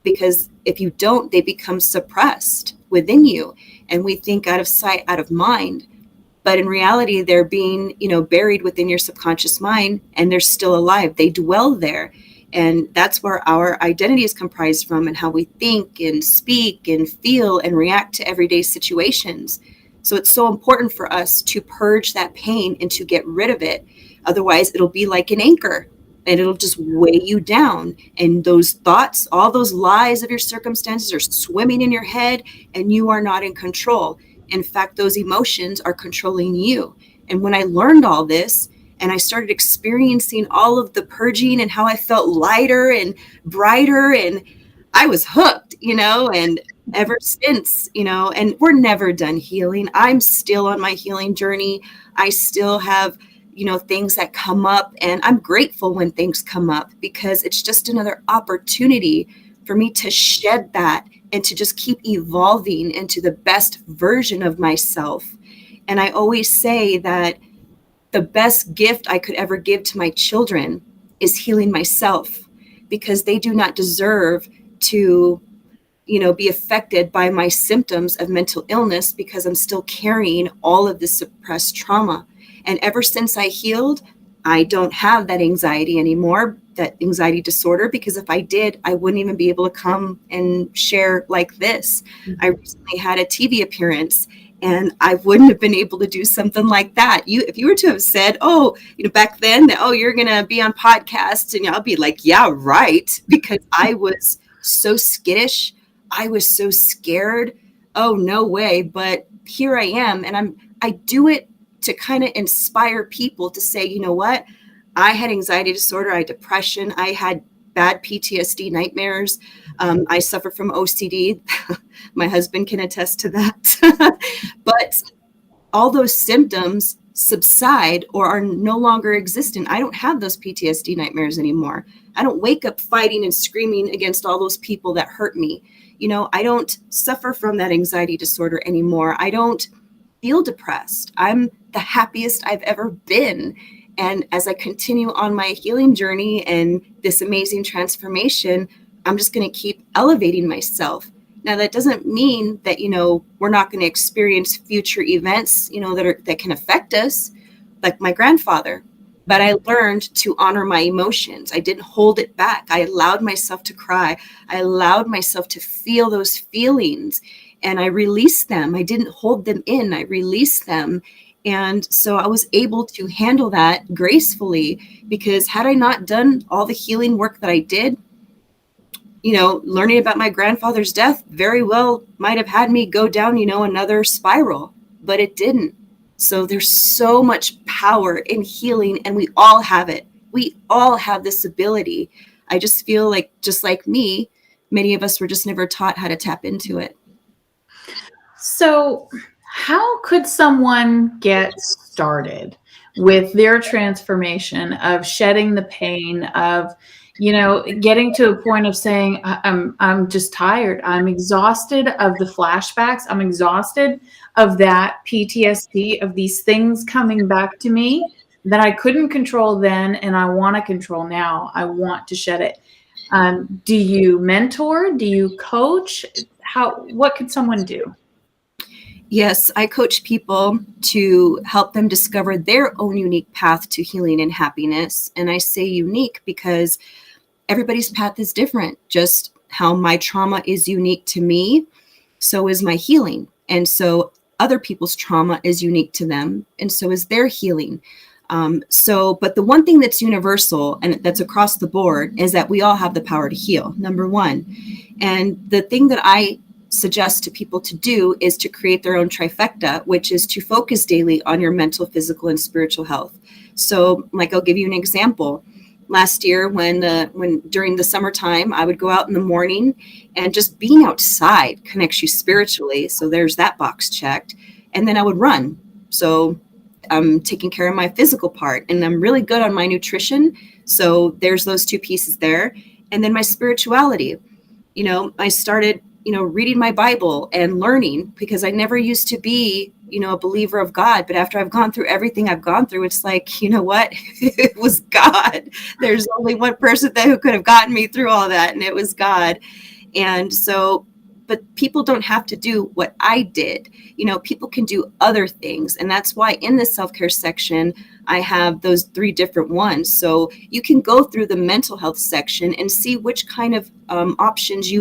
because if you don't, they become suppressed within you. And we think out of sight, out of mind. But in reality, they're being, buried within your subconscious mind, and they're still alive. They dwell there. And that's where our identity is comprised from, and how we think and speak and feel and react to everyday situations. So it's so important for us to purge that pain and to get rid of it. Otherwise, it'll be like an anchor, and it'll just weigh you down. And those thoughts, all those lies of your circumstances, are swimming in your head, and you are not in control. In fact, those emotions are controlling you. And when I learned all this, and I started experiencing all of the purging, and how I felt lighter and brighter, and I was hooked, and ever since, and we're never done healing. I'm still on my healing journey. I still have, things that come up, and I'm grateful when things come up, because it's just another opportunity for me to shed that and to just keep evolving into the best version of myself. And I always say that the best gift I could ever give to my children is healing myself, because they do not deserve to, be affected by my symptoms of mental illness, because I'm still carrying all of this suppressed trauma. And ever since I healed, I don't have that anxiety anymore, that anxiety disorder, because if I did, I wouldn't even be able to come and share like this. I recently had a TV appearance, and I wouldn't have been able to do something like that. If you were to have said, back then, that, you're going to be on podcasts, and I'll be like, yeah, right. Because I was so skittish. I was so scared. Oh, no way. But here I am. And I do it to kind of inspire people to say, you know what? I had anxiety disorder. I had depression. I had bad PTSD nightmares. I suffer from OCD. My husband can attest to that. But all those symptoms subside or are no longer existent. I don't have those PTSD nightmares anymore. I don't wake up fighting and screaming against all those people that hurt me. I don't suffer from that anxiety disorder anymore. I don't feel depressed. I'm the happiest I've ever been. And as I continue on my healing journey and this amazing transformation, I'm just going to keep elevating myself. Now, that doesn't mean that, we're not going to experience future events, that can affect us, like my grandfather. But I learned to honor my emotions. I didn't hold it back. I allowed myself to cry. I allowed myself to feel those feelings, and I released them. I didn't hold them in. I released them. And so I was able to handle that gracefully, because had I not done all the healing work that I did, learning about my grandfather's death very well might have had me go down, another spiral, but it didn't. So there's so much power in healing, and we all have it. We all have this ability. I just feel like, just like me, many of us were just never taught how to tap into it. So how could someone get started with their transformation of shedding the pain of, getting to a point of saying, I'm just tired. I'm exhausted of the flashbacks. I'm exhausted of that PTSD, of these things coming back to me that I couldn't control then and I want to control now. I want to shed it. Do you mentor? Do you coach? What could someone do? Yes, I coach people to help them discover their own unique path to healing and happiness. And I say unique because everybody's path is different. Just how my trauma is unique to me, so is my healing. And so other people's trauma is unique to them, and so is their healing. But the one thing that's universal and that's across the board is that we all have the power to heal, number one. And the thing that I suggest to people to do is to create their own trifecta, which is to focus daily on your mental, physical, and spiritual health. So, like, I'll give you an example. Last year, when during the summertime, I would go out in the morning, and just being outside connects you spiritually. So there's that box checked. And then I would run. So I'm taking care of my physical part, and I'm really good on my nutrition. So there's those two pieces there. And then my spirituality, I started, reading my Bible and learning, because I never used to be, a believer of God. But after I've gone through everything I've gone through, it's like, you know what? It was God. There's only one person who could have gotten me through all that, and it was God. And so, but people don't have to do what I did. People can do other things. And that's why in the self-care section, I have those 3 different ones. So you can go through the mental health section and see which kind of options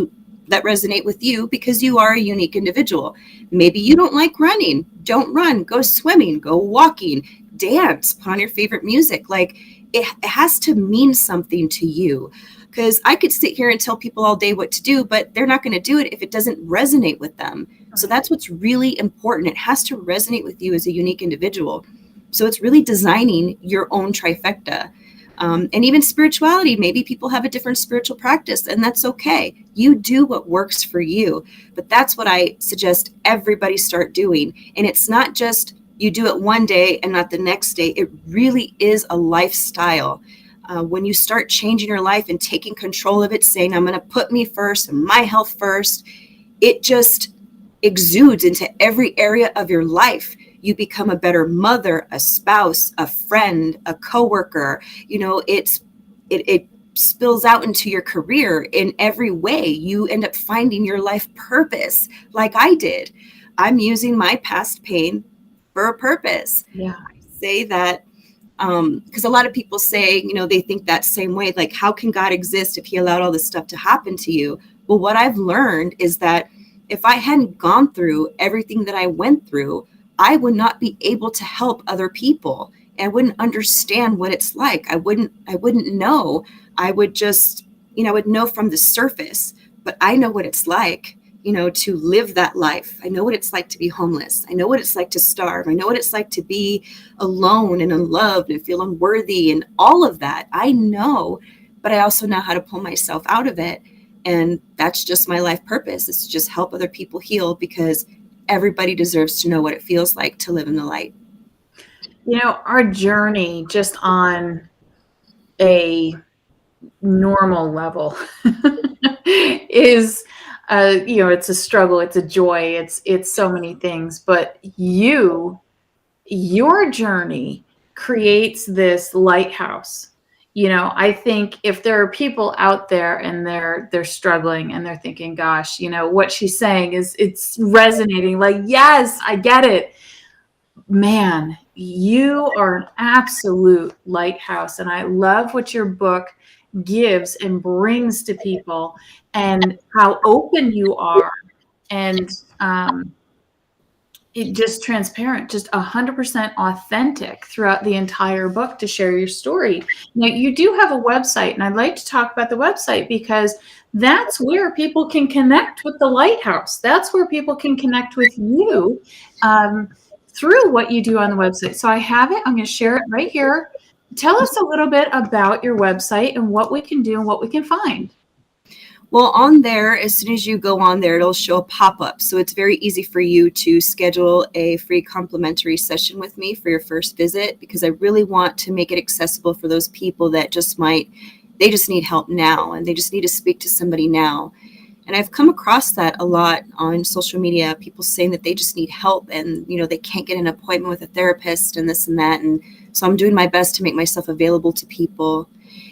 that resonate with you, because you are a unique individual. Maybe you don't like running. Don't run. Go swimming. Go walking. Dance. Put on your favorite music. Like, it has to mean something to you. Because I could sit here and tell people all day what to do, but they're not going to do it if it doesn't resonate with them. So that's what's really important. It has to resonate with you as a unique individual. So it's really designing your own trifecta. And even spirituality, maybe people have a different spiritual practice, and that's okay. You do what works for you. But that's what I suggest everybody start doing. And it's not just you do it one day and not the next day. It really is a lifestyle. When you start changing your life and taking control of it, saying, I'm going to put me first and my health first, it just exudes into every area of your life. You become a better mother, a spouse, a friend, a coworker. It spills out into your career in every way. You end up finding your life purpose, like I did. I'm using my past pain for a purpose. Yeah. I say that because a lot of people say, they think that same way, like, how can God exist if he allowed all this stuff to happen to you? Well, what I've learned is that if I hadn't gone through everything that I went through, I would not be able to help other people. I wouldn't understand what it's like. I wouldn't know. I would just, I would know from the surface, but I know what it's like, to live that life. I know what it's like to be homeless. I know what it's like to starve. I know what it's like to be alone and unloved and feel unworthy and all of that. I know, but I also know how to pull myself out of it. And that's just my life purpose, is to just help other people heal, because everybody deserves to know what it feels like to live in the light. Our journey just on a normal level is, it's a struggle, it's a joy, it's so many things, but your journey creates this lighthouse. I think if there are people out there and they're struggling and they're thinking, gosh, what she's saying it's resonating, like, yes, I get it. Man, you are an absolute lighthouse. And I love what your book gives and brings to people, and how open you are, and it just transparent, just 100% authentic throughout the entire book to share your story. Now, you do have a website, and I'd like to talk about the website, because that's where people can connect with the lighthouse. That's where people can connect with you through what you do on the website. So I have it. I'm going to share it right here. Tell us a little bit about your website and what we can do and what we can find. Well, on there, as soon as you go on there, it'll show a pop-up. So it's very easy for you to schedule a free complimentary session with me for your first visit, because I really want to make it accessible for those people that they just need help now, and they just need to speak to somebody now. And I've come across that a lot on social media, people saying that they just need help and, they can't get an appointment with a therapist and this and that. And so I'm doing my best to make myself available to people.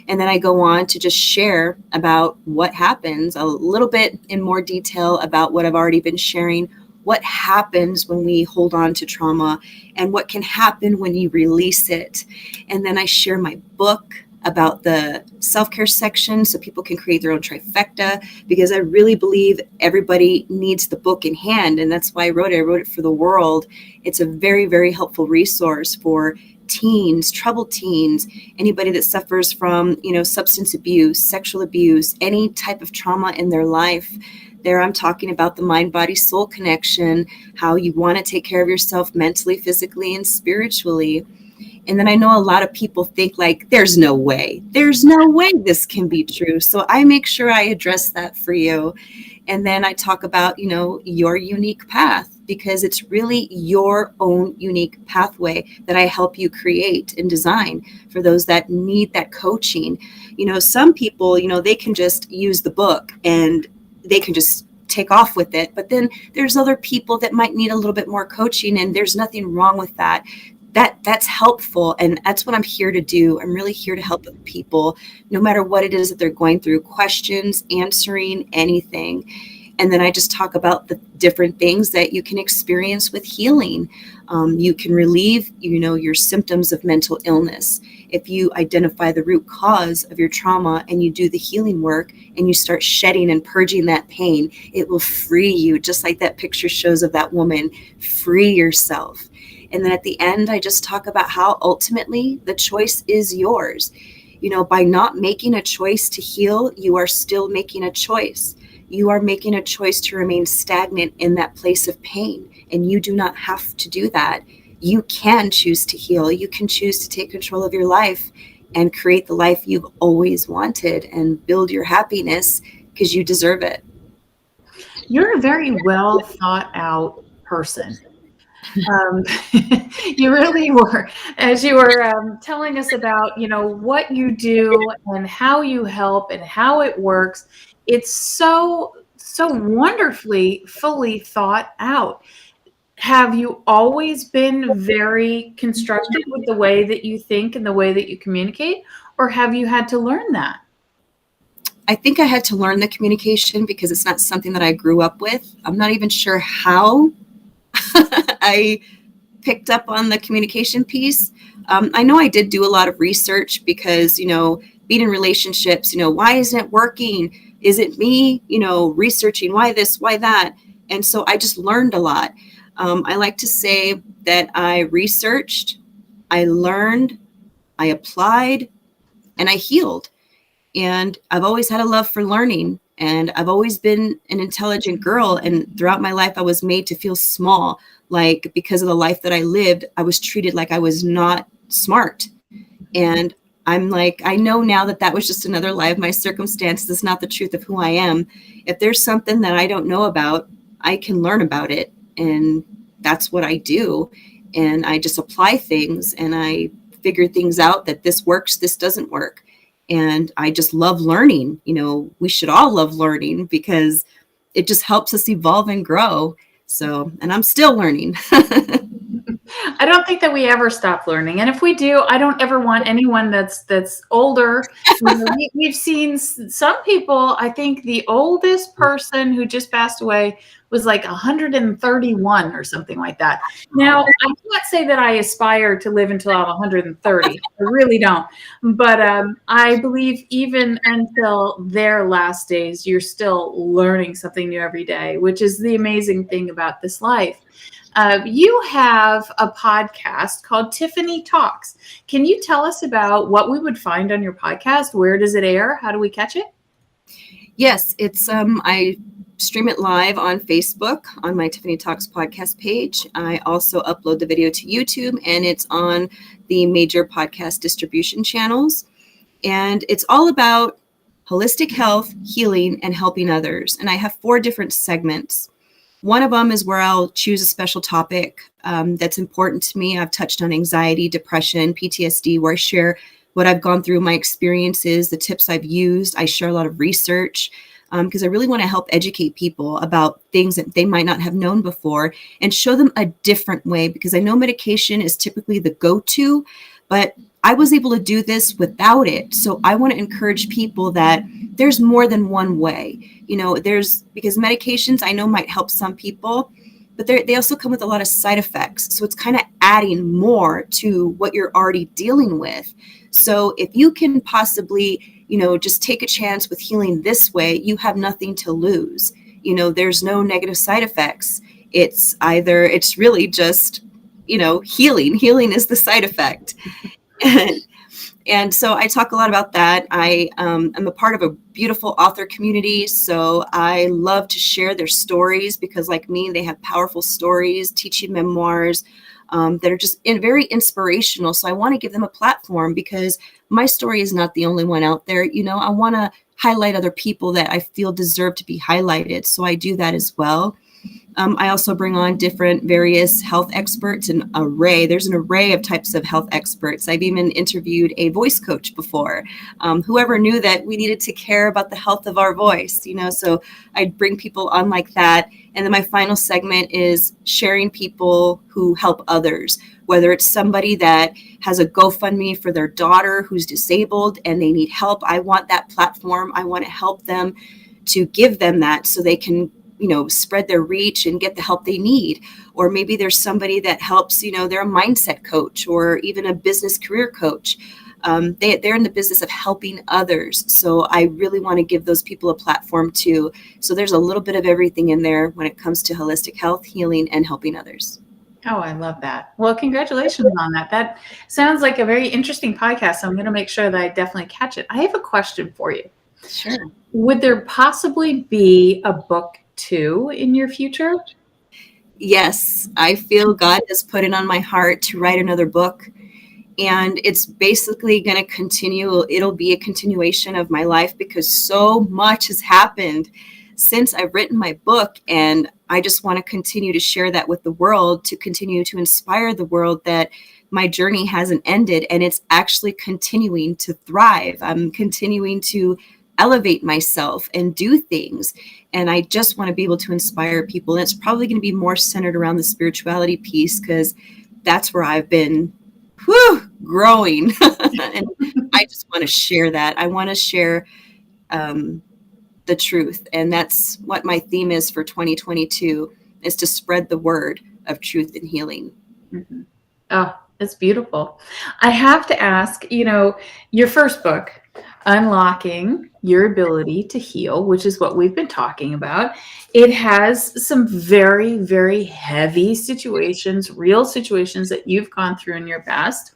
And then I go on to just share about what happens a little bit in more detail about what I've already been sharing, what happens when we hold on to trauma and what can happen when you release it. And then I share my book about the self-care section so people can create their own trifecta, because I really believe everybody needs the book in hand. And that's why I wrote it. I wrote it for the world. It's a very, very helpful resource for teens, troubled teens, anybody that suffers from, substance abuse, sexual abuse, any type of trauma in their life. There I'm talking about the mind, body, soul connection, how you want to take care of yourself mentally, physically, and spiritually. And then I know a lot of people think like, there's no way this can be true. So I make sure I address that for you. And then I talk about, your unique path, because it's really your own unique pathway that I help you create and design for those that need that coaching. Some people, they can just use the book and they can just take off with it. But then there's other people that might need a little bit more coaching, and there's nothing wrong with that. That's helpful, and that's what I'm here to do. I'm really here to help people, no matter what it is that they're going through, questions, answering anything. And then I just talk about the different things that you can experience with healing. You can relieve, your symptoms of mental illness. If you identify the root cause of your trauma and you do the healing work and you start shedding and purging that pain, it will free you, just like that picture shows of that woman. Free yourself. And then at the end, I just talk about how ultimately the choice is yours. By not making a choice to heal, you are still making a choice. You are making a choice to remain stagnant in that place of pain. And you do not have to do that. You can choose to heal. You can choose to take control of your life and create the life you've always wanted and build your happiness, because you deserve it. You're a very well thought out person. You really were, as you were telling us about, what you do and how you help and how it works. It's so wonderfully fully thought out. Have you always been very constructive with the way that you think and the way that you communicate, or have you had to learn that? I think I had to learn the communication because it's not something that I grew up with. I'm not even sure how I picked up on the communication piece. I know I did do a lot of research because, being in relationships, why isn't it working? Is it me, researching why this, why that? And so I just learned a lot. I like to say that I researched, I learned, I applied, and I healed. And I've always had a love for learning, and I've always been an intelligent girl. And throughout my life, I was made to feel small. Like, because of the life that I lived, I was treated like I was not smart. And I'm like, I know now that was just another lie of my circumstances. It's not the truth of who I am. If there's something that I don't know about, I can learn about it. And that's what I do. And I just apply things and I figure things out, that this works, this doesn't work. And I just love learning. We should all love learning because it just helps us evolve and grow. So, and I'm still learning. I don't think that we ever stop learning. And if we do, I don't ever want anyone that's older. We've seen some people, I think the oldest person who just passed away was like 131 or something like that. Now, I can't say that I aspire to live until I'm 130. I really don't. But I believe even until their last days, you're still learning something new every day, which is the amazing thing about this life. You have a podcast called Tiffani Talks. Can you tell us about what we would find on your podcast? Where does it air? How do we catch it? Yes, it's I stream it live on Facebook on my Tiffani Talks podcast page. I also upload the video to YouTube, and it's on the major podcast distribution channels. And it's all about holistic health, healing, and helping others. And I have 4 different segments. One of them is where I'll choose a special topic that's important to me. I've touched on anxiety, depression, PTSD, where I share what I've gone through, my experiences, the tips I've used. I share a lot of research because I really want to help educate people about things that they might not have known before and show them a different way, because I know medication is typically the go-to, but I was able to do this without it. So I want to encourage people that there's more than one way. Because medications I know might help some people, but they also come with a lot of side effects. So it's kind of adding more to what you're already dealing with. So if you can possibly, just take a chance with healing this way, you have nothing to lose. There's no negative side effects. It's really just, healing. Healing is the side effect. And so I talk a lot about that. I am a part of a beautiful author community. So I love to share their stories because, like me, they have powerful stories, teaching memoirs that are just very inspirational. So I want to give them a platform because my story is not the only one out there. I want to highlight other people that I feel deserve to be highlighted. So I do that as well. I also bring on different various health experts, there's an array of types of health experts. I've even interviewed a voice coach before. Whoever knew that we needed to care about the health of our voice, so I'd bring people on like that. And then my final segment is sharing people who help others, whether it's somebody that has a GoFundMe for their daughter who's disabled and they need help. I want that platform. I want to help them to give them that so they can spread their reach and get the help they need. Or maybe there's somebody that helps, they're a mindset coach or even a business career coach. They're in the business of helping others. So I really want to give those people a platform too. So there's a little bit of everything in there when it comes to holistic health, healing, and helping others. Oh, I love that. Well, congratulations on that. That sounds like a very interesting podcast. So I'm going to make sure that I definitely catch it. I have a question for you. Sure. Would there possibly be a book 2 in your future? Yes, I feel God has put it on my heart to write another book, and it's basically going to continue. It'll be a continuation of my life because so much has happened since I've written my book, and I just want to continue to share that with the world, to continue to inspire the world that my journey hasn't ended and it's actually continuing to thrive. I'm continuing to elevate myself and do things. And I just want to be able to inspire people. And it's probably going to be more centered around the spirituality piece because that's where I've been growing. And I just want to share that. I want to share the truth. And that's what my theme is for 2022, is to spread the word of truth and healing. Mm-hmm. Oh, it's beautiful. I have to ask, your first book, Unlocking Your Ability to Heal, which is what we've been talking about. It has some very, very heavy situations, real situations that you've gone through in your past.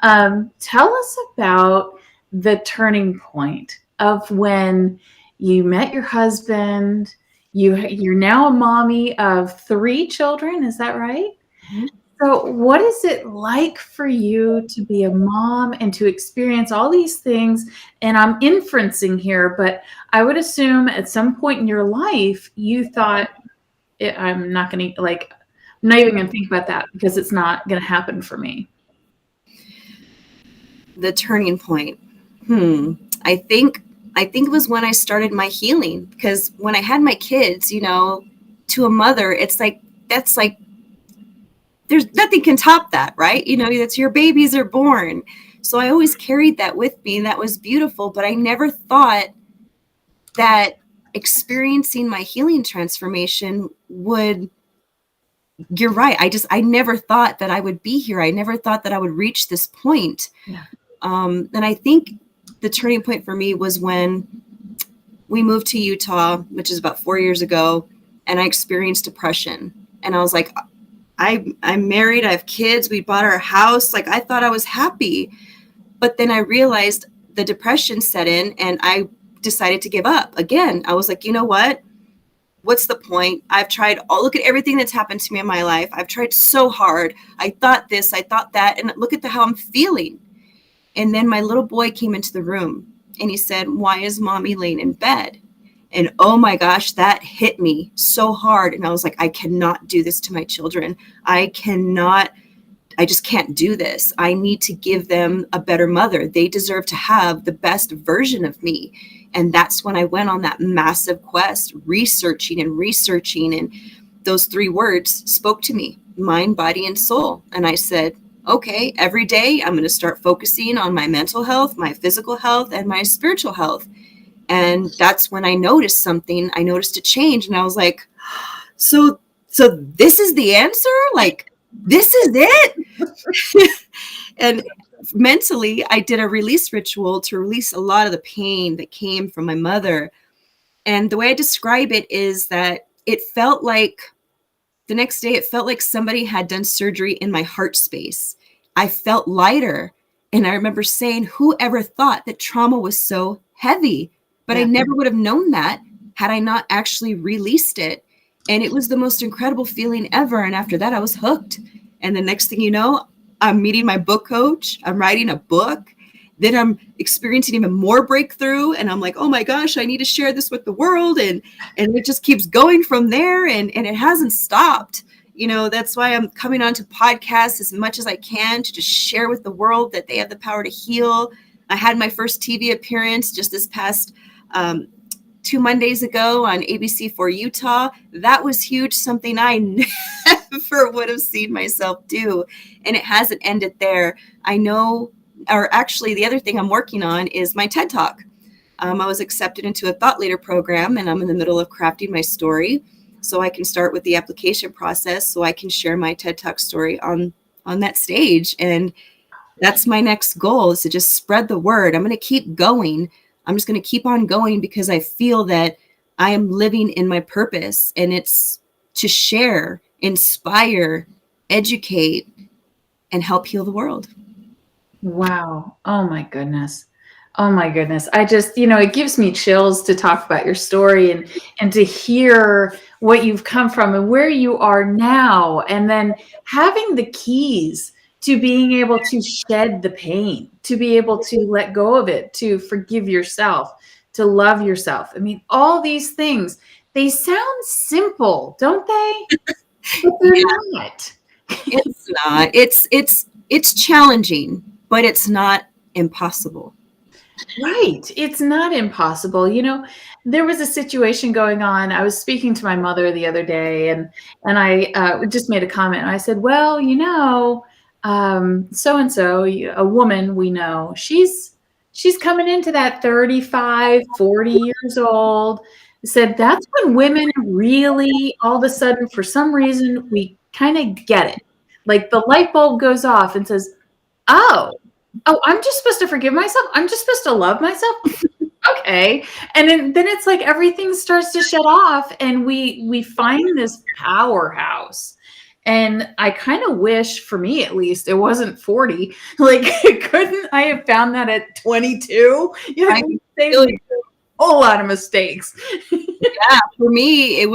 Tell us about the turning point of when you met your husband. You're now a mommy of 3 children. Is that right? Mm-hmm. So what is it like for you to be a mom and to experience all these things? And I'm inferencing here, but I would assume at some point in your life, you thought, I'm not even going to think about that because it's not going to happen for me. The turning point. I think it was when I started my healing, because when I had my kids, to a mother, there's nothing can top that, right? That's your babies are born. So I always carried that with me, and that was beautiful. But I never thought that experiencing my healing transformation would, you're right. I never thought that I would be here. I never thought that I would reach this point. Yeah. And I think the turning point for me was when we moved to Utah, which is about 4 years ago, and I experienced depression. And I was like, I'm married, I have kids, we bought our house. I thought I was happy. But then I realized the depression set in and I decided to give up. Again, I was like, you know what? What's the point? I've tried look at everything that's happened to me in my life. I've tried so hard. I thought this, I thought that, and look at how I'm feeling. And then my little boy came into the room And he said, "Why is mommy laying in bed?" And oh my gosh, that hit me so hard. And I was like, I cannot do this to my children. I just can't do this. I need to give them a better mother. They deserve to have the best version of me. And that's when I went on that massive quest, researching. And those 3 words spoke to me: mind, body, and soul. And I said, okay, every day I'm going to start focusing on my mental health, my physical health, and my spiritual health. And that's when I noticed something. I noticed a change, and I was like, so this is the answer? Like, this is it? And mentally, I did a release ritual to release a lot of the pain that came from my mother. And the way I describe it is that it felt like the next day, it felt like somebody had done surgery in my heart space. I felt lighter. And I remember saying, whoever thought that trauma was so heavy? But I never would have known that had I not actually released it. And it was the most incredible feeling ever. And after that, I was hooked. And the next thing you know, I'm meeting my book coach. I'm writing a book. Then I'm experiencing even more breakthrough. And I'm like, oh my gosh, I need to share this with the world. And it just keeps going from there. And it hasn't stopped. You know, that's why I'm coming on to podcasts as much as I can to just share with the world that they have the power to heal. I had my first TV appearance just this past 2 Mondays ago on ABC4 Utah. That was huge, something I never would have seen myself do. And it hasn't ended there. I know, or actually the other thing I'm working on is my TED Talk. I was accepted into a thought leader program, and I'm in the middle of crafting my story so I can start with the application process so I can share my TED Talk story on that stage. And that's my next goal, is to just spread the word. I'm going to keep going. I'm just going to keep on going because I feel that I am living in my purpose, and it's to share, inspire, educate, and help heal the world. Wow. Oh my goodness. Oh my goodness. I just, it gives me chills to talk about your story and to hear what you've come from and where you are now. And then having the keys to being able to shed the pain, to be able to let go of it, to forgive yourself, to love yourself. I mean, all these things, they sound simple, don't they? But they're not. It's not. It's challenging, but it's not impossible. Right. It's not impossible. There was a situation going on. I was speaking to my mother the other day, and I just made a comment. I said, well, so-and-so, a woman we know, she's coming into that 35, 40 years old. I said, that's when women really, all of a sudden, for some reason, we kind of get it. Like the light bulb goes off and says, oh, I'm just supposed to forgive myself. I'm just supposed to love myself. Okay. And then it's like everything starts to shut off, and we find this powerhouse. And I kind of wish, for me at least, it wasn't 40. Like, couldn't I have found that at 22? A whole lot of mistakes. Yeah, for me,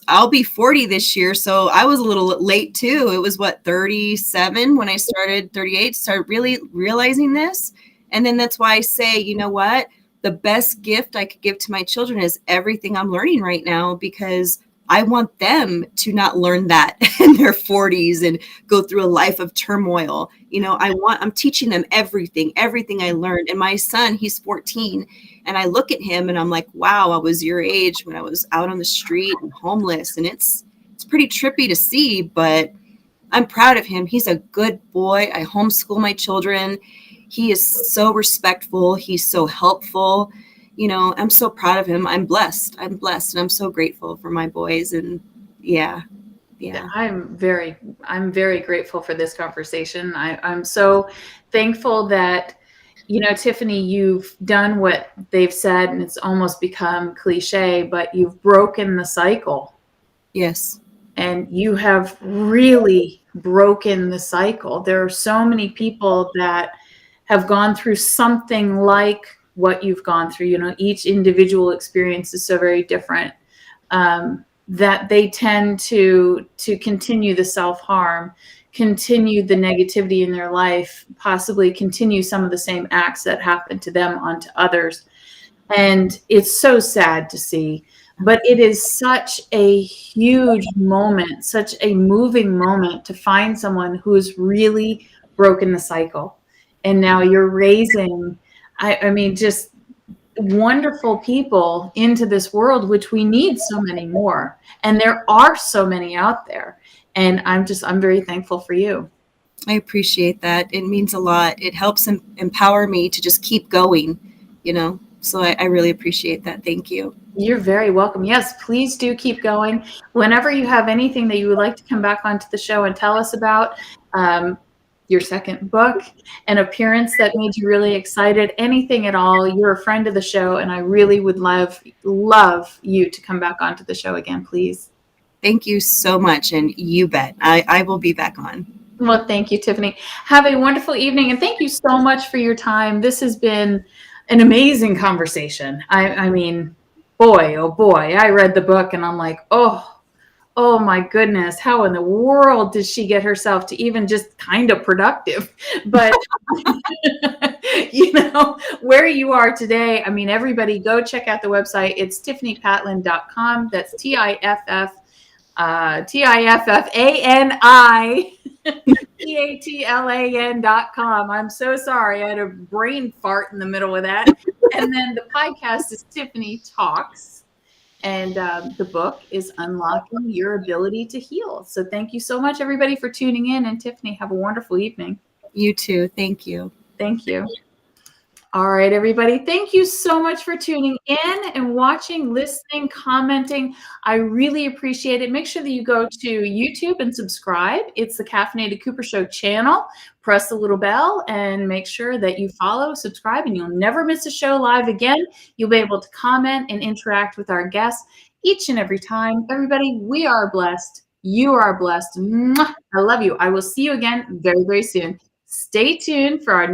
I'll be 40 this year. So I was a little late too. It was 37 when I started, 38, started really realizing this. And then that's why I say, you know what? The best gift I could give to my children is everything I'm learning right now, because I want them to not learn that in their 40s and go through a life of turmoil. I'm teaching them everything I learned. And my son, he's 14, and I look at him and I'm like, wow, I was your age when I was out on the street and homeless. And it's pretty trippy to see, but I'm proud of him. He's a good boy. I homeschool my children. He is so respectful. He's so helpful. I'm so proud of him. I'm blessed. And I'm so grateful for my boys. And yeah. I'm very grateful for this conversation. I'm so thankful that, Tiffani, you've done what they've said, and it's almost become cliche, but you've broken the cycle. Yes. And you have really broken the cycle. There are so many people that have gone through something like what you've gone through. Each individual experience is so very different, that they tend to continue the self-harm, continue the negativity in their life, possibly continue some of the same acts that happened to them onto others. And it's so sad to see, but it is such a huge moment, such a moving moment to find someone who has really broken the cycle. And now you're raising, I mean, just wonderful people into this world, which we need so many more. And there are so many out there. And I'm very thankful for you. I appreciate that. It means a lot. It helps empower me to just keep going, you know? So I really appreciate that. Thank you. You're very welcome. Yes, please do keep going. Whenever you have anything that you would like to come back onto the show and tell us about, your second book, an appearance that made you really excited, anything at all, you're a friend of the show, and I really would love you to come back onto the show again, please. Thank you so much, and you bet. I will be back on. Well, thank you, Tiffani. Have a wonderful evening, and thank you so much for your time. This has been an amazing conversation. I mean, boy, oh boy, I read the book, and I'm like, oh my goodness, how in the world did she get herself to even just kind of productive? But, you know, where you are today, I mean, everybody go check out the website. It's TiffaniPatlan.com. That's TiffaniPatlan.com. I'm so sorry. I had a brain fart in the middle of that. And then the podcast is Tiffani Talks. And the book is Unlocking Your Ability to Heal. So thank you so much, everybody, for tuning in. And Tiffani, have a wonderful evening. You too. Thank you. Thank you. All right, everybody. Thank you so much for tuning in and watching, listening, commenting. I really appreciate it. Make sure that you go to YouTube and subscribe. It's the Caffeinated Cooper Show channel. Press the little bell and make sure that you follow, subscribe, and you'll never miss a show live again. You'll be able to comment and interact with our guests each and every time. Everybody, we are blessed. You are blessed. Mwah! I love you. I will see you again very, very soon. Stay tuned for our